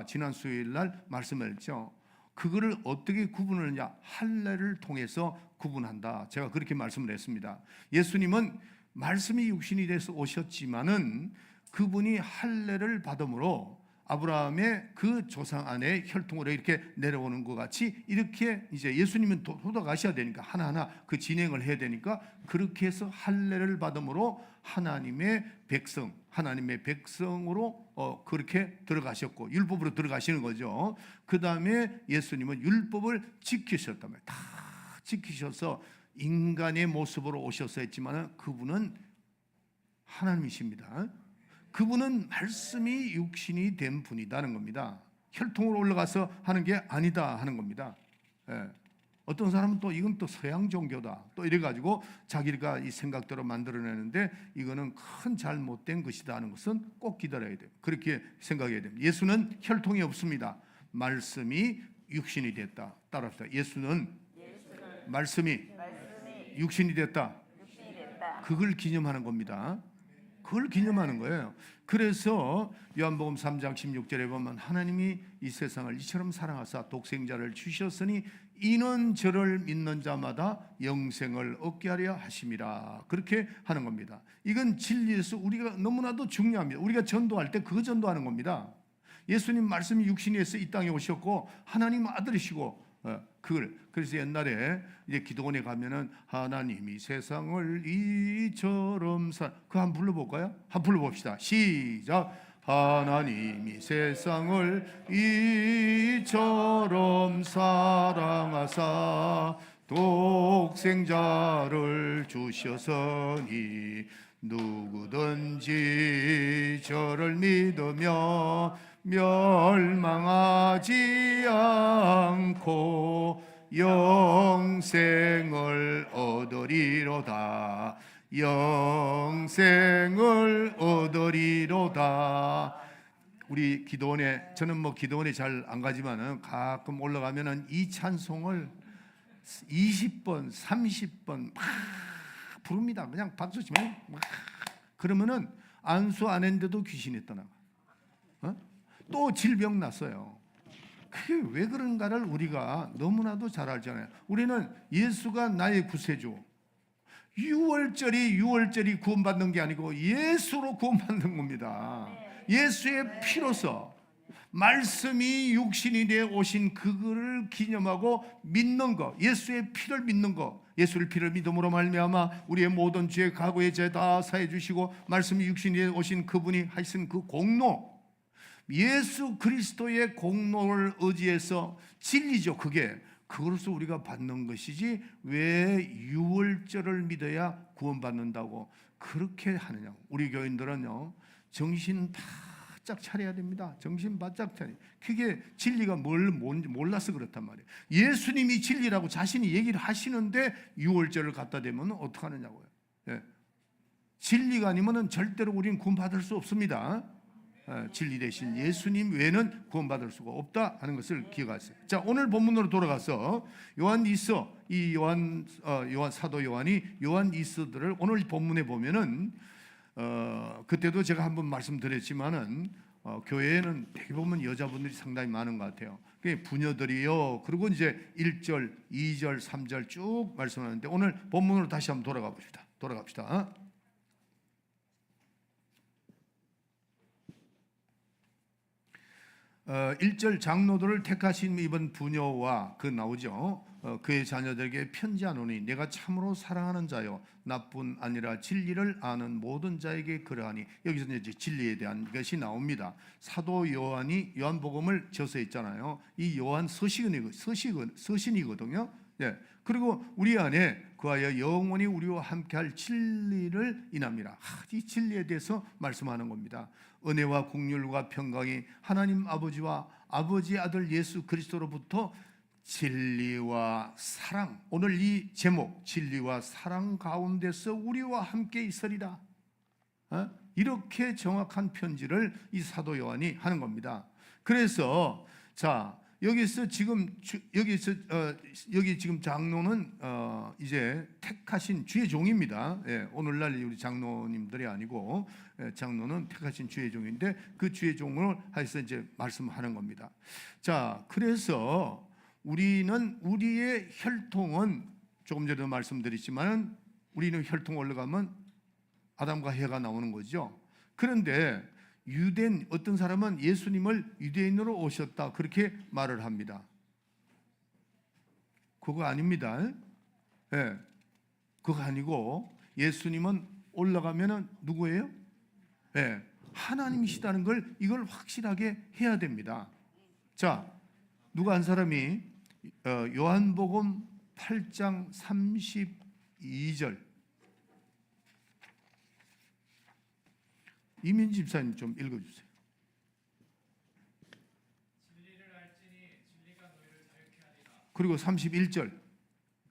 지난 수요일 날 말씀했죠. 그거를 어떻게 구분하느냐? 할례를 통해서 구분한다. 제가 그렇게 말씀을 했습니다. 예수님은 말씀이 육신이 돼서 오셨지만은 그분이 할례를 받음으로 아브라함의 그 조상 안에 혈통으로 이렇게 내려오는 것 같이, 이렇게 이제 예수님은 돌아가셔야 되니까 하나하나 그 진행을 해야 되니까, 그렇게 해서 할례를 받음으로 하나님의 백성으로 그렇게 들어가셨고 율법으로 들어가시는 거죠. 그 다음에 예수님은 율법을 지키셨단 말이에요. 다 지키셔서 인간의 모습으로 오셔서 했지만 그분은 하나님이십니다. 그분은 말씀이 육신이 된 분이다는 겁니다. 혈통으로 올라가서 하는 게 아니다 하는 겁니다. 예. 어떤 사람은 또 이건 또 서양 종교다 또 이래가지고 자기가 이 생각대로 만들어내는데, 이거는 큰 잘못된 것이다 하는 것은 꼭 기다려야 돼요. 그렇게 생각해야 됩니다. 예수는 혈통이 없습니다. 말씀이 육신이 됐다. 따라합시다. 예수는 말씀이 육신이 됐다. 그걸 기념하는 겁니다. 그걸 기념하는 거예요. 그래서 요한복음 3장 16절에 보면 하나님이 이 세상을 이처럼 사랑하사 독생자를 주셨으니 이는 저를 믿는 자마다 영생을 얻게 하려 하심이라. 그렇게 하는 겁니다. 이건 진리에서 우리가 너무나도 중요합니다. 우리가 전도할 때 그거 전도하는 겁니다. 예수님 말씀이 육신이 돼서 이 땅에 오셨고 하나님 아들이시고, 그래서 옛날에 이제 기도원에 가면은 하나님이 세상을 이처럼 그거 한번 불러볼까요? 한번 불러봅시다. 시작. 하나님이 세상을 이처럼 사랑하사 독생자를 주셨으니 누구든지 저를 믿으며 멸망하지 않고 영생을 얻으리로다. 영생을 얻으리로다. 우리 기도원에, 저는 뭐 기도원에 잘 안 가지만은 가끔 올라가면은 이 찬송을 20번, 30번 막 부릅니다. 그냥 박수 치면 막. 그러면은 안수 안 했는데도 귀신이 떠나가. 또 질병 났어요. 그게 왜 그런가를 우리가 너무나도 잘 알잖아요. 우리는 예수가 나의 구세주, 6월절이 구원받는 게 아니고 예수로 구원받는 겁니다. 예수의 피로서 말씀이 육신이 되어 오신 그거를 기념하고 믿는 거, 예수의 피를 믿는 거, 예수의 피를 믿음으로 말미암아 우리의 모든 죄 과거의 죄 다 사해 주시고 말씀이 육신이 되어 오신 그분이 하신 그 공로, 예수 그리스도의 공로를 의지해서 진리죠. 그것으로 우리가 받는 것이지 왜 유월절을 믿어야 구원받는다고 그렇게 하느냐고. 우리 교인들은요, 정신 바짝 차려야 됩니다. 정신 바짝 차려. 그게 진리가 뭔지 몰라서 그렇단 말이에요. 예수님이 진리라고 자신이 얘기를 하시는데 유월절을 갖다 대면 어떡하느냐고요. 예. 진리가 아니면 절대로 우리는 구원받을 수 없습니다. 진리 대신 예수님 외에는 구원받을 수가 없다 하는 것을 기억하세요. 자, 오늘 본문으로 돌아가서 요한 사도 요한이 요한 이서들을 오늘 본문에 보면은 그때도 제가 한번 말씀드렸지만은 교회에는 대부분 여자분들이 상당히 많은 것 같아요. 그게 부녀들이요. 그리고 이제 1절, 2절, 3절 쭉 말씀하는데 오늘 본문으로 다시 한번 돌아갑시다. 1절 장로들을 택하신 이번 부녀와 그 나오죠. 그의 자녀들에게 편지하노니 내가 참으로 사랑하는 자요 나뿐 아니라 진리를 아는 모든 자에게 그러하니 여기서 이제 진리에 대한 것이 나옵니다. 사도 요한이 요한복음을 저서했잖아요. 이 요한 서신이거든요. 네. 그리고 우리 안에 그하여 영원히 우리와 함께할 진리를 인합니다. 이 진리에 대해서 말씀하는 겁니다. 은혜와 긍휼과 평강이 하나님 아버지와 아버지 아들 예수 그리스도로부터 진리와 사랑, 오늘 이 제목 진리와 사랑 가운데서 우리와 함께 있으리라. 이렇게 정확한 편지를 이 사도 요한이 하는 겁니다. 그래서 자 여기서 지금 여기 지금 장로는 이제 택하신 주의 종입니다. 예, 오늘날 우리 장로님들이 아니고 장로는 택하신 주의 종인데 그 주의 종을 해서 이제 말씀하는 겁니다. 자, 그래서 우리는 우리의 혈통은 조금 전에도 말씀드렸지만 우리는 혈통 올라가면 아담과 해가 나오는 거죠. 그런데 유대인 어떤 사람은 예수님을 유대인으로 오셨다 그렇게 말을 합니다. 그거 아닙니다. 예, 그거 아니고 예수님은 올라가면은 누구예요? 예, 하나님이시다는 걸 이걸 확실하게 해야 됩니다. 자, 누가 한 사람이 요한복음 8장 32절 이민지 집사님 좀 읽어주세요. 진리를 알지니 진리가 너희를 자유케 하리라. 그리고 31절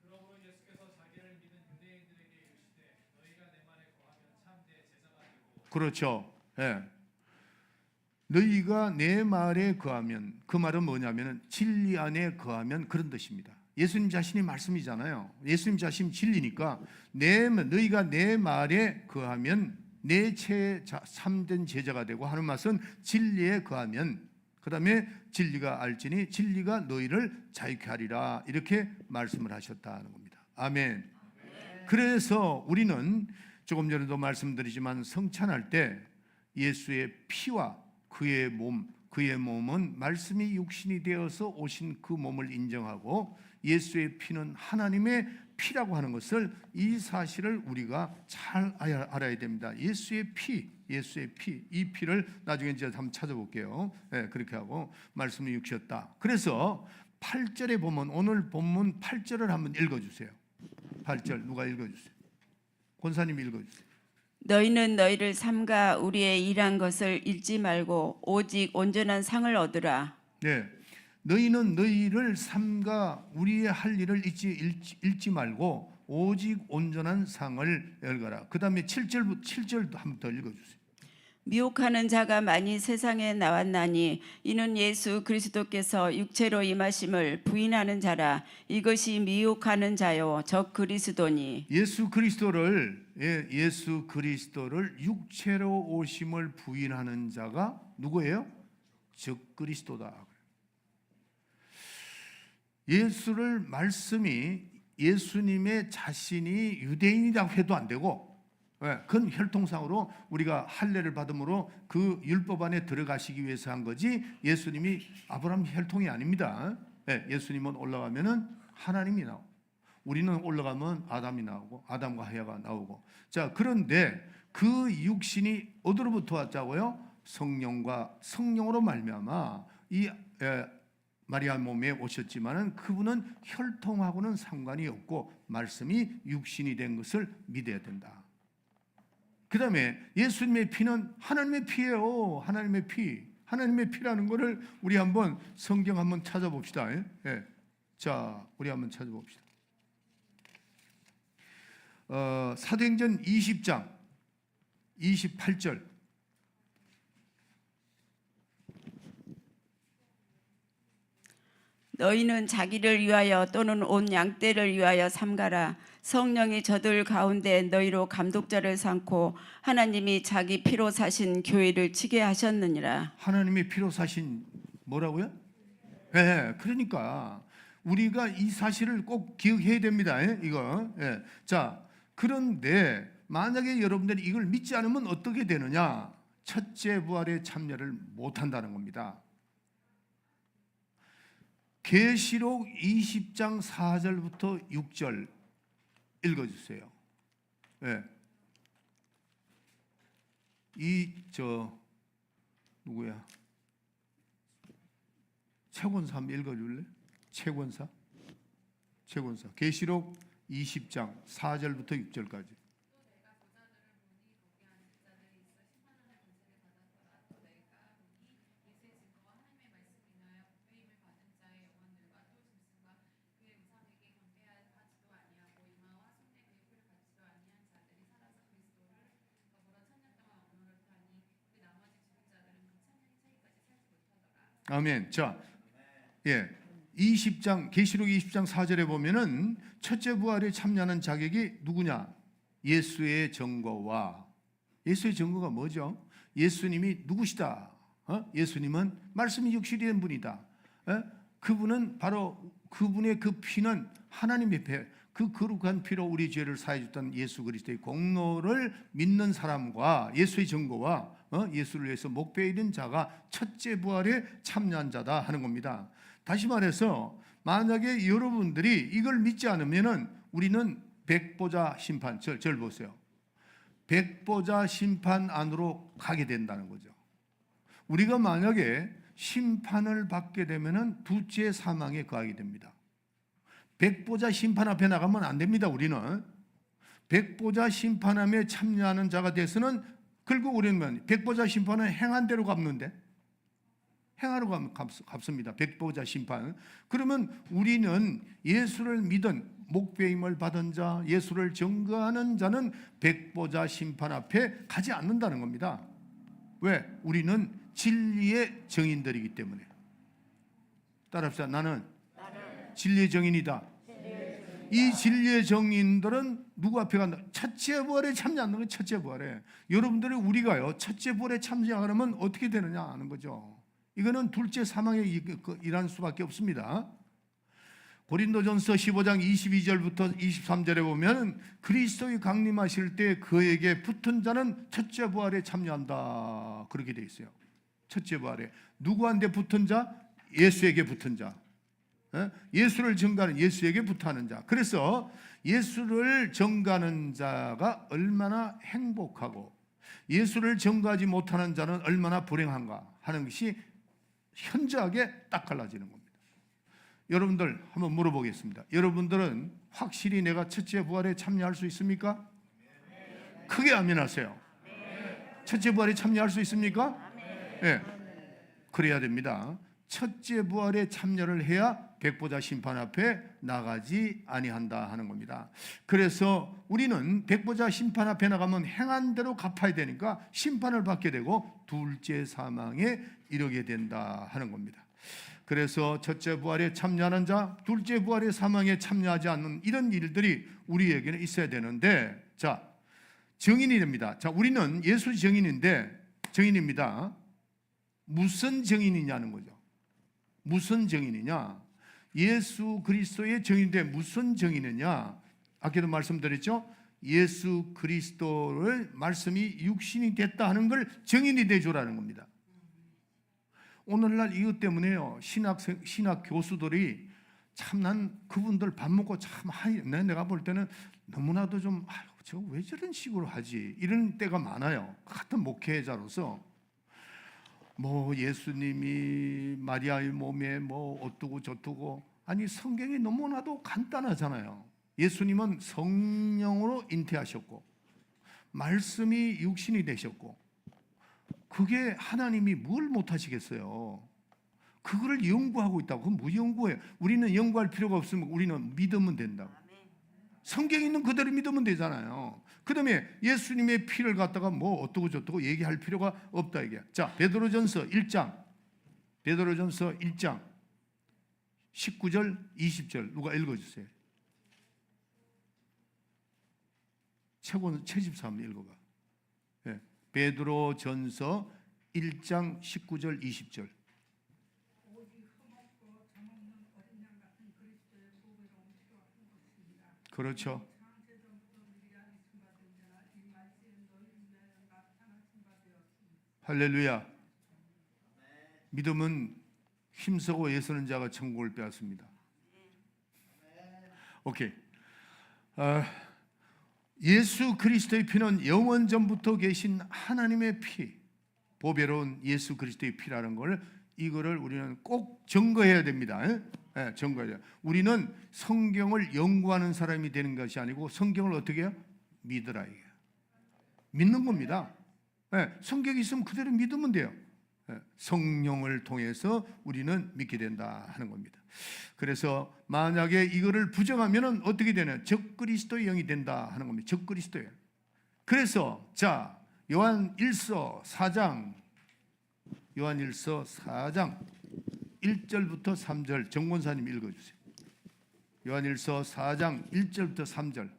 그러므로 예수께서 자기를 믿은 유대인들에게 이르시되 너희가 내 말에 거하면 참내 제자가 되고. 그렇죠. 예. 너희가 내 말에 거하면 그 말은 뭐냐면은 진리 안에 거하면 그런 뜻입니다. 예수님 자신이 말씀이잖아요. 예수님 자신 진리니까 너희가 내 말에 거하면 내 참된 제자가 되고 하는 말은 진리에 거하면 그 다음에 진리가 알지니 진리가 너희를 자유케 하리라 이렇게 말씀을 하셨다는 겁니다. 아멘. 그래서 우리는 조금 전에도 말씀드리지만 성찬할 때 예수의 피와 그의 몸은 말씀이 육신이 되어서 오신 그 몸을 인정하고 예수의 피는 하나님의 피라고 하는 것을 이 사실을 우리가 잘 알아야 됩니다. 예수의 피, 이 피를 나중에 이제 한번 찾아볼게요. 네, 그렇게 하고 말씀이 육이었다. 그래서 8절에 보면 오늘 본문 8절을 한번 읽어주세요. 8절 누가 읽어주세요? 권사님 읽어주세요. 너희는 너희를 삼가 우리의 일한 것을 잃지 말고 오직 온전한 상을 얻으라. 네, 너희는 너희를 삼가 우리의 할 일을 잊지 말고 오직 온전한 상을 열거라. 그 다음에 7절도 한 번 더 읽어주세요. 미혹하는 자가 많이 세상에 나왔나니 이는 예수 그리스도께서 육체로 임하심을 부인하는 자라. 이것이 미혹하는 자요 적 그리스도니. 예수 그리스도를 육체로 오심을 부인하는 자가 누구예요? 적 그리스도다. 예수를 말씀이 예수님의 자신이 유대인이라고 해도 안 되고 그건 혈통상으로 우리가 할례를 받음으로 그 율법 안에 들어가시기 위해서 한 거지 예수님이 아브라함 혈통이 아닙니다. 예수님은 올라가면은 하나님이 나오고 우리는 올라가면 아담이 나오고 아담과 하와가 나오고 자 그런데 그 육신이 어디로부터 왔자고요? 성령으로 말미암아 이 마리아 몸에 오셨지만은 그분은 혈통하고는 상관이 없고 말씀이 육신이 된 것을 믿어야 된다. 그 다음에 예수님의 피는 하나님의 피예요. 하나님의 피라는 것을 우리 한번 성경 한번 찾아봅시다. 자, 우리 한번 찾아봅시다. 사도행전 20장 28절 너희는 자기를 위하여 또는 온 양떼를 위하여 삼가라. 성령이 저들 가운데 너희로 감독자를 삼고 하나님이 자기 피로 사신 교회를 치게 하셨느니라. 하나님의 피로 사신 뭐라고요? 예, 그러니까 우리가 이 사실을 꼭 기억해야 됩니다. 이거. 예. 자, 그런데 만약에 여러분들이 이걸 믿지 않으면 어떻게 되느냐? 첫째 부활에 참여를 못 한다는 겁니다. 계시록 20장 4절부터 6절 읽어주세요. 예. 누구야? 최권사 한번 읽어줄래? 최권사. 계시록 20장 4절부터 6절까지. 아멘. 자, 예. 20장 계시록 20장 4절에 보면은 첫째 부활에 참여하는 자격이 누구냐? 예수의 증거와 예수의 증거가 뭐죠? 예수님이 누구시다? 예수님은 말씀이 육신이 된 분이다. 그분은 바로 그분의 그 피는 하나님의 피, 그 거룩한 피로 우리 죄를 사해 줬던 예수 그리스도의 공로를 믿는 사람과 예수의 증거와 예수를 위해서 목배에 있는 자가 첫째 부활에 참여한 자다 하는 겁니다. 다시 말해서 만약에 여러분들이 이걸 믿지 않으면은 우리는 백보자 심판, 절 보세요. 백보자 심판 안으로 가게 된다는 거죠. 우리가 만약에 심판을 받게 되면은 둘째 사망에 거하게 됩니다. 백보자 심판 앞에 나가면 안 됩니다. 우리는 백보자 심판함에 참여하는 자가 돼서는 결국 우리는 백보자 심판은 행한 대로 갚는데 행하러 갚습니다. 백보자 심판. 그러면 우리는 예수를 믿은 목배임을 받은 자, 예수를 증거하는 자는 백보자 심판 앞에 가지 않는다는 겁니다. 왜? 우리는 진리의 증인들이기 때문에. 따라합시다. 나는 진리의 증인이다. 이 진리의 증인들은 누구 앞에 간다? 첫째 부활에 참여하는 거예요. 첫째 부활에. 여러분들이 우리가요 첫째 부활에 참여하려면 어떻게 되느냐 하는 거죠. 이거는 둘째 사망에 일할 수밖에 없습니다. 고린도전서 15장 22절부터 23절에 보면 그리스도의 강림하실 때 그에게 붙은 자는 첫째 부활에 참여한다. 그렇게 돼 있어요. 첫째 부활에. 누구한테 붙은 자? 예수에게 붙은 자. 예수를 증거하는 예수에게 붙어하는 자. 그래서 예수를 증거하는 자가 얼마나 행복하고 예수를 증거하지 못하는 자는 얼마나 불행한가 하는 것이 현저하게 딱 갈라지는 겁니다. 여러분들 한번 물어보겠습니다. 여러분들은 확실히 내가 첫째 부활에 참여할 수 있습니까? 크게 아멘하세요. 첫째 부활에 참여할 수 있습니까? 네. 그래야 됩니다. 첫째 부활에 참여를 해야 백보자 심판 앞에 나가지 아니한다 하는 겁니다. 그래서 우리는 백보자 심판 앞에 나가면 행한 대로 갚아야 되니까 심판을 받게 되고 둘째 사망에 이르게 된다 하는 겁니다. 그래서 첫째 부활에 참여하는 자, 둘째 부활의 사망에 참여하지 않는 이런 일들이 우리에게는 있어야 되는데, 자, 증인이 됩니다. 자, 우리는 예수 증인입니다. 무슨 증인이냐는 거죠. 무슨 증인이냐? 예수 그리스도의 증인인데 무슨 증인이냐? 아까도 말씀드렸죠. 예수 그리스도를 말씀이 육신이 됐다 하는 걸 증인이 되주라는 겁니다. 오늘날 이것 때문에요. 신학 교수들이 참 난 그분들 밥 먹고 참 내가 볼 때는 너무나도 좀 저 왜 저런 식으로 하지? 이런 때가 많아요. 같은 목회자로서 뭐 예수님이 마리아의 몸에 뭐 어떠고 저떠고 아니 성경이 너무나도 간단하잖아요. 예수님은 성령으로 잉태하셨고 말씀이 육신이 되셨고 그게 하나님이 뭘 못하시겠어요. 그거를 연구하고 있다고. 그건 뭐 연구해요. 우리는 연구할 필요가 없으면 우리는 믿으면 된다고. 성경에 있는 그대로 믿으면 되잖아요. 그 다음에 예수님의 피를 갖다가 뭐 어떠고 저떠고 얘기할 필요가 없다 이게. 자, 베드로전서 1장 19절 20절 누가 읽어주세요. 채집사 한번 읽어봐. 예. 베드로 전서 1장 19절 20절. 그렇죠. 할렐루야. 믿음은 힘쓰고 애쓰는 자가 천국을 빼앗습니다. 오케이. 예수 그리스도의 피는 영원 전부터 계신 하나님의 피, 보배로운 예수 그리스도의 피라는 걸 이거를 우리는 꼭 증거해야 됩니다. 예, 증거해야 돼요. 우리는 성경을 연구하는 사람이 되는 것이 아니고 성경을 어떻게 해요? 믿으라 이게. 믿는 겁니다. 예, 성경이 있으면 그대로 믿으면 돼요. 예, 성령을 통해서 우리는 믿게 된다 하는 겁니다. 그래서 만약에 이거를 부정하면은 어떻게 되냐? 적그리스도의 영이 된다 하는 겁니다. 적그리스도예요. 그래서 자, 요한일서 4장 1절부터 3절 정권사님 읽어주세요. 요한일서 4장 1절부터 3절.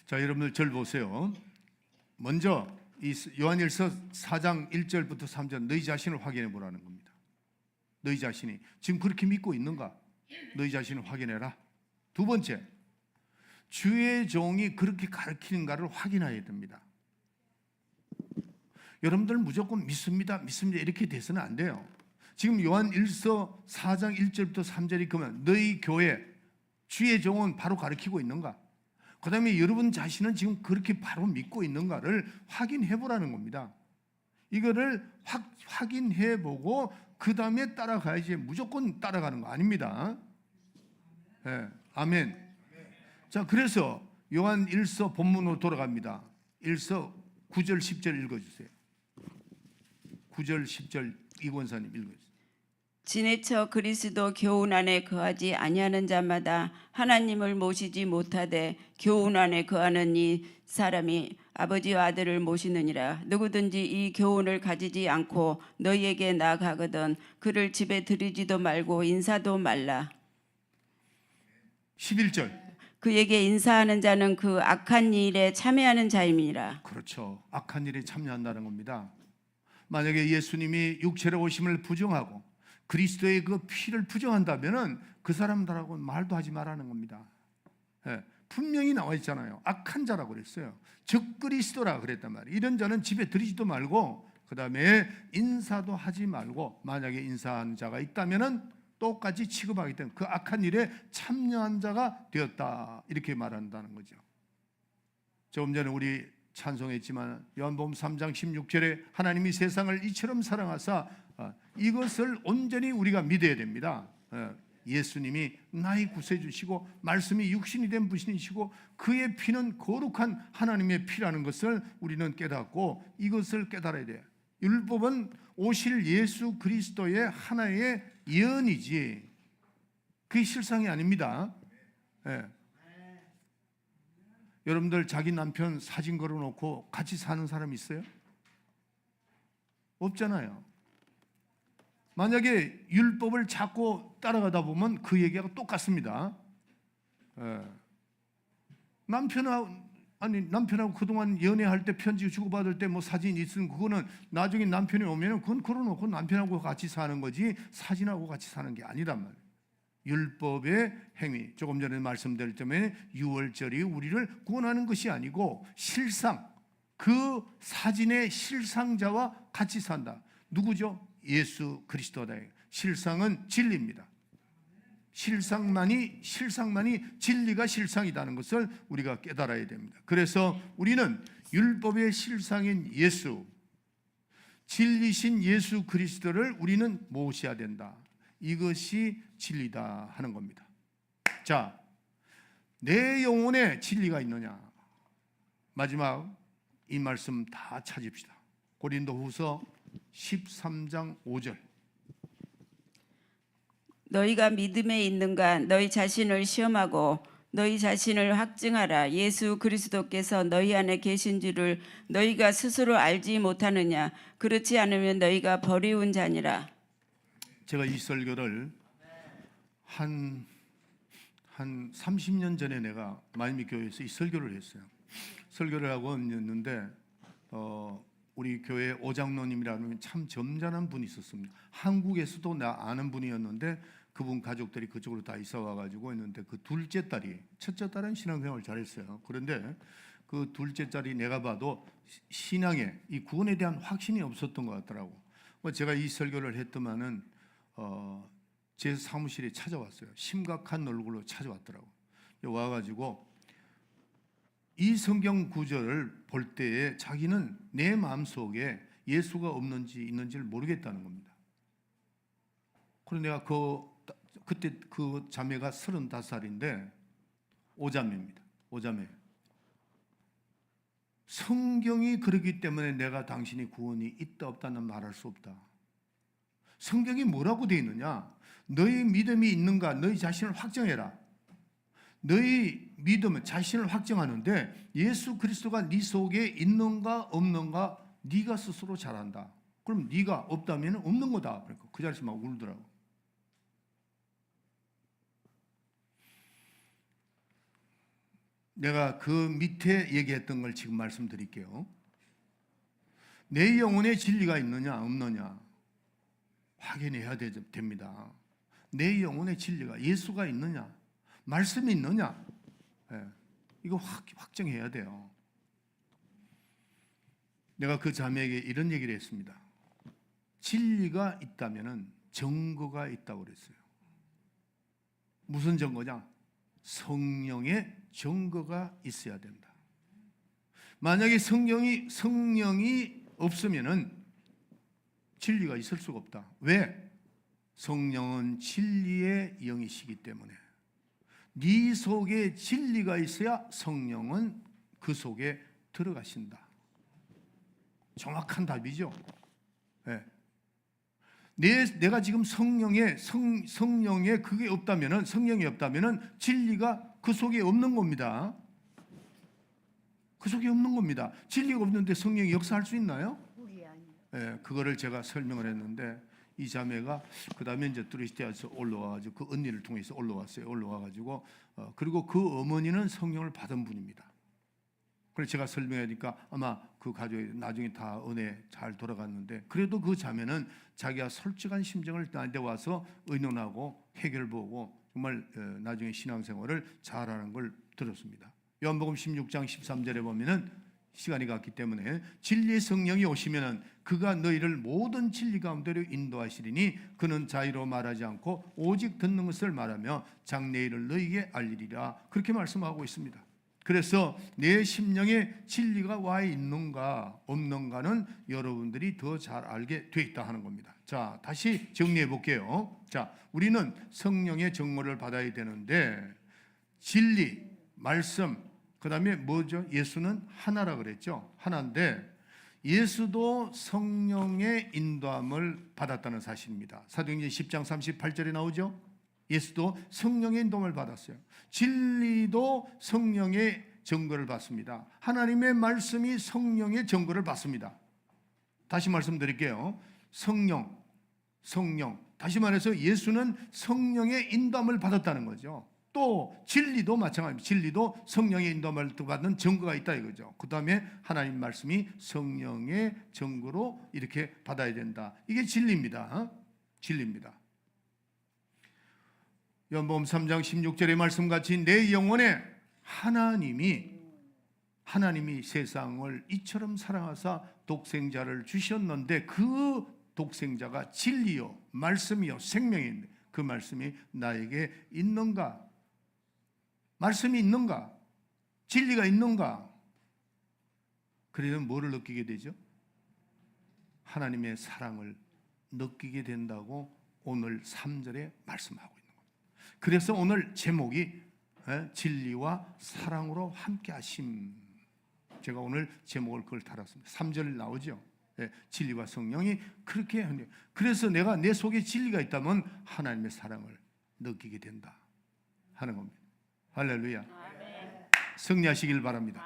자, 여러분들 절 보세요. 먼저 이 요한일서 4장 1절부터 3절 너희 자신을 확인해 보라는 겁니다. 너희 자신이 지금 그렇게 믿고 있는가? 너희 자신을 확인해라. 두 번째, 주의 종이 그렇게 가르치는가를 확인해야 됩니다. 여러분들 무조건 믿습니다 이렇게 돼서는 안 돼요. 지금 요한일서 4장 1절부터 3절이 그러면 너희 교회 주의 종은 바로 가르치고 있는가? 그 다음에 여러분 자신은 지금 그렇게 바로 믿고 있는가를 확인해 보라는 겁니다. 이거를 확인해 보고 그 다음에 따라가야지 무조건 따라가는 거 아닙니다. 네, 아멘. 자, 그래서 요한 1서 본문으로 돌아갑니다. 1서 9절 10절 읽어주세요. 9절 10절 이권사님 읽어주세요. 지내쳐 그리스도 교훈 안에 거하지 아니하는 자마다 하나님을 모시지 못하되 교훈 안에 거하는 이 사람이 아버지와 아들을 모시느니라. 누구든지 이 교훈을 가지지 않고 너희에게 나아가거든 그를 집에 들이지도 말고 인사도 말라. 11절. 그에게 인사하는 자는 그 악한 일에 참여하는 자임이니라. 그렇죠. 악한 일에 참여한다는 겁니다. 만약에 예수님이 육체로 오심을 부정하고 그리스도의 그 피를 부정한다면은 그 사람들하고 말도 하지 말라는 겁니다. 예, 분명히 나와 있잖아요. 악한 자라고 그랬어요. 적그리스도라 그랬단 말이에요. 이런 자는 집에 들이지도 말고 그 다음에 인사도 하지 말고 만약에 인사한 자가 있다면은 똑같이 취급하기 때문에 그 악한 일에 참여한 자가 되었다 이렇게 말한다는 거죠. 조금 전에 우리 찬송했지만 요한복음 3장 16절에 하나님이 세상을 이처럼 사랑하사 이것을 온전히 우리가 믿어야 됩니다. 예수님이 나의 구세주시고 말씀이 육신이 된 분이시고 그의 피는 거룩한 하나님의 피라는 것을 우리는 깨닫고 이것을 깨달아야 돼요. 율법은 오실 예수 그리스도의 하나의 예언이지 그게 실상이 아닙니다. 여러분들 자기 남편 사진 걸어놓고 같이 사는 사람 있어요? 없잖아요. 만약에 율법을 자꾸 따라가다 보면 그 얘기가 똑같습니다. 남편하고 그동안 연애할 때 편지 주고받을 때 뭐 사진 있으면 그거는 나중에 남편이 오면 그건 걸어놓고 남편하고 같이 사는 거지 사진하고 같이 사는 게 아니란 말이에요. 율법의 행위, 조금 전에 말씀드릴 때문에 유월절이 우리를 구원하는 것이 아니고 실상, 그 사진의 실상자와 같이 산다. 누구죠? 예수 그리스도다. 실상은 진리입니다. 실상만이 진리가 실상이라는 것을 우리가 깨달아야 됩니다. 그래서 우리는 율법의 실상인 예수, 진리신 예수 그리스도를 우리는 모셔야 된다. 이것이 진리다 하는 겁니다. 자, 내 영혼에 진리가 있느냐? 마지막 이 말씀 다 찾읍시다. 고린도후서 13장 5절. 너희가 믿음에 있는가 너희 자신을 시험하고 너희 자신을 확증하라. 예수 그리스도께서 너희 안에 계신 줄을 너희가 스스로 알지 못하느냐. 그렇지 않으면 너희가 버리운 자니라. 제가 이 설교를 한 30년 전에 내가 마이미 교회에서 이 설교를 했어요. 설교를 하고 있는데 우리 교회 오장로님이라는 참 점잖은 분이 있었습니다. 한국에서도 나 아는 분이었는데 그분 가족들이 그쪽으로 다 이사 와가지고 있는데 그 둘째 딸이, 첫째 딸은 신앙생활을 잘했어요. 그런데 그 둘째 딸이 내가 봐도 신앙에 이 구원에 대한 확신이 없었던 것 같더라고. 제가 이 설교를 했더만은 제 사무실에 찾아왔어요. 심각한 얼굴로 찾아왔더라고. 와가지고 이 성경 구절을 볼 때에 자기는 내 마음속에 예수가 없는지 있는지를 모르겠다는 겁니다. 그래서 내가 그때 그 자매가 35살인데 오자매입니다. 오자매. 성경이 그러기 때문에 내가 당신이 구원이 있다 없다는 말할 수 없다. 성경이 뭐라고 되어 있느냐? 너희 믿음이 있는가? 너희 자신을 확정해라. 너희 믿음은 자신을 확정하는데 예수 그리스도가 네 속에 있는가 없는가 네가 스스로 잘 안다. 그럼 네가 없다면 없는 거다. 그러니까 그 자리에서 막 울더라고. 내가 그 밑에 얘기했던 걸 지금 말씀드릴게요. 내 영혼에 진리가 있느냐 없느냐 확인해야 됩니다. 내 영혼의 진리가 예수가 있느냐 말씀이 있느냐 이거 확정해야 돼요. 내가 그 자매에게 이런 얘기를 했습니다. 진리가 있다면 증거가 있다고 그랬어요. 무슨 증거냐? 성령의 증거가 있어야 된다. 만약에 성령이 없으면은 진리가 있을 수가 없다. 왜? 성령은 진리의 영이시기 때문에 네 속에 진리가 있어야 성령은 그 속에 들어가신다. 정확한 답이죠. 네. 내가 지금 성령에 그게 없다면은 성령이 없다면은 진리가 그 속에 없는 겁니다. 그 속에 없는 겁니다. 진리가 없는데 성령이 역사할 수 있나요? 네, 그거를 제가 설명을 했는데 이 자매가 그 다음에 이제 뚜리스티아에서 올라와가지고 그 언니를 통해서 올라왔어요. 올라와가지고 그리고 그 어머니는 성령을 받은 분입니다. 그래서 제가 설명하니까 아마 그 가족이 나중에 다 은혜 잘 돌아갔는데 그래도 그 자매는 자기가 솔직한 심정을 나한테 와서 의논하고 해결보고 정말 나중에 신앙생활을 잘하는 걸 들었습니다. 요한복음 16장 13절에 보면은 시간이 갔기 때문에 진리의 성령이 오시면은 그가 너희를 모든 진리 가운데로 인도하시리니 그는 자유로 말하지 않고 오직 듣는 것을 말하며 장래일을 너희에게 알리리라. 그렇게 말씀하고 있습니다. 그래서 내 심령에 진리가 와 있는가 없는가는 여러분들이 더 잘 알게 돼 있다 하는 겁니다. 자, 다시 정리해 볼게요. 자, 우리는 성령의 증거를 받아야 되는데 진리, 말씀, 그 다음에 뭐죠? 예수는 하나라 그랬죠. 하나인데 예수도 성령의 인도함을 받았다는 사실입니다. 사도행전 10장 38절에 나오죠. 예수도 성령의 인도함을 받았어요. 진리도 성령의 증거를 받습니다. 하나님의 말씀이 성령의 증거를 받습니다. 다시 말씀드릴게요. 성령. 다시 말해서 예수는 성령의 인도함을 받았다는 거죠. 또 진리도 마찬가지입니다. 진리도 성령의 인도함을 받는 증거가 있다 이거죠. 그 다음에 하나님 말씀이 성령의 증거로 이렇게 받아야 된다. 이게 진리입니다. 진리입니다. 요한복음 3장 16절의 말씀같이 내 영혼에 하나님이 세상을 이처럼 사랑하사 독생자를 주셨는데 그 독생자가 진리요 말씀이요 생명인데 그 말씀이 나에게 있는가? 말씀이 있는가? 진리가 있는가? 그러면 뭐를 느끼게 되죠? 하나님의 사랑을 느끼게 된다고 오늘 3절에 말씀하고 있는 겁니다. 그래서 오늘 제목이 진리와 사랑으로 함께 하심. 제가 오늘 제목을 그걸 달았습니다. 3절 나오죠? 예, 진리와 성령이 그렇게 하는. 그래서 내가 내 속에 진리가 있다면 하나님의 사랑을 느끼게 된다 하는 겁니다. 할렐루야. 승리하시길 바랍니다.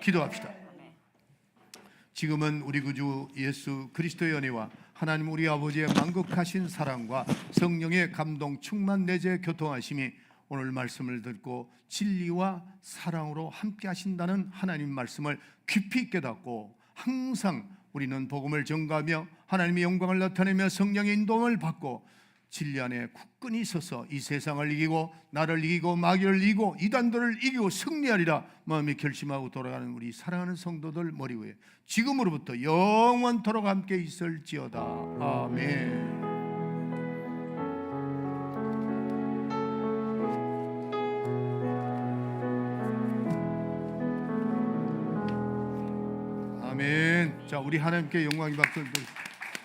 기도합시다. 지금은 우리 구주 예수 그리스도의 은혜와 하나님 우리 아버지의 만극하신 사랑과 성령의 감동 충만 내재 교통하심이 오늘 말씀을 듣고 진리와 사랑으로 함께 하신다는 하나님 말씀을 깊이 깨닫고 항상 우리는 복음을 전가하며 하나님의 영광을 나타내며 성령의 인도를 받고 진리 안에 굳건히 서서 이 세상을 이기고 나를 이기고 마귀를 이기고 이단들을 이기고 승리하리라 마음에 결심하고 돌아가는 우리 사랑하는 성도들 머리 위에 지금으로부터 영원토록 함께 있을지어다. 아멘. 아멘. 자, 우리 하나님께 영광이 받도록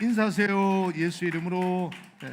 인사하세요. 예수 이름으로. 네.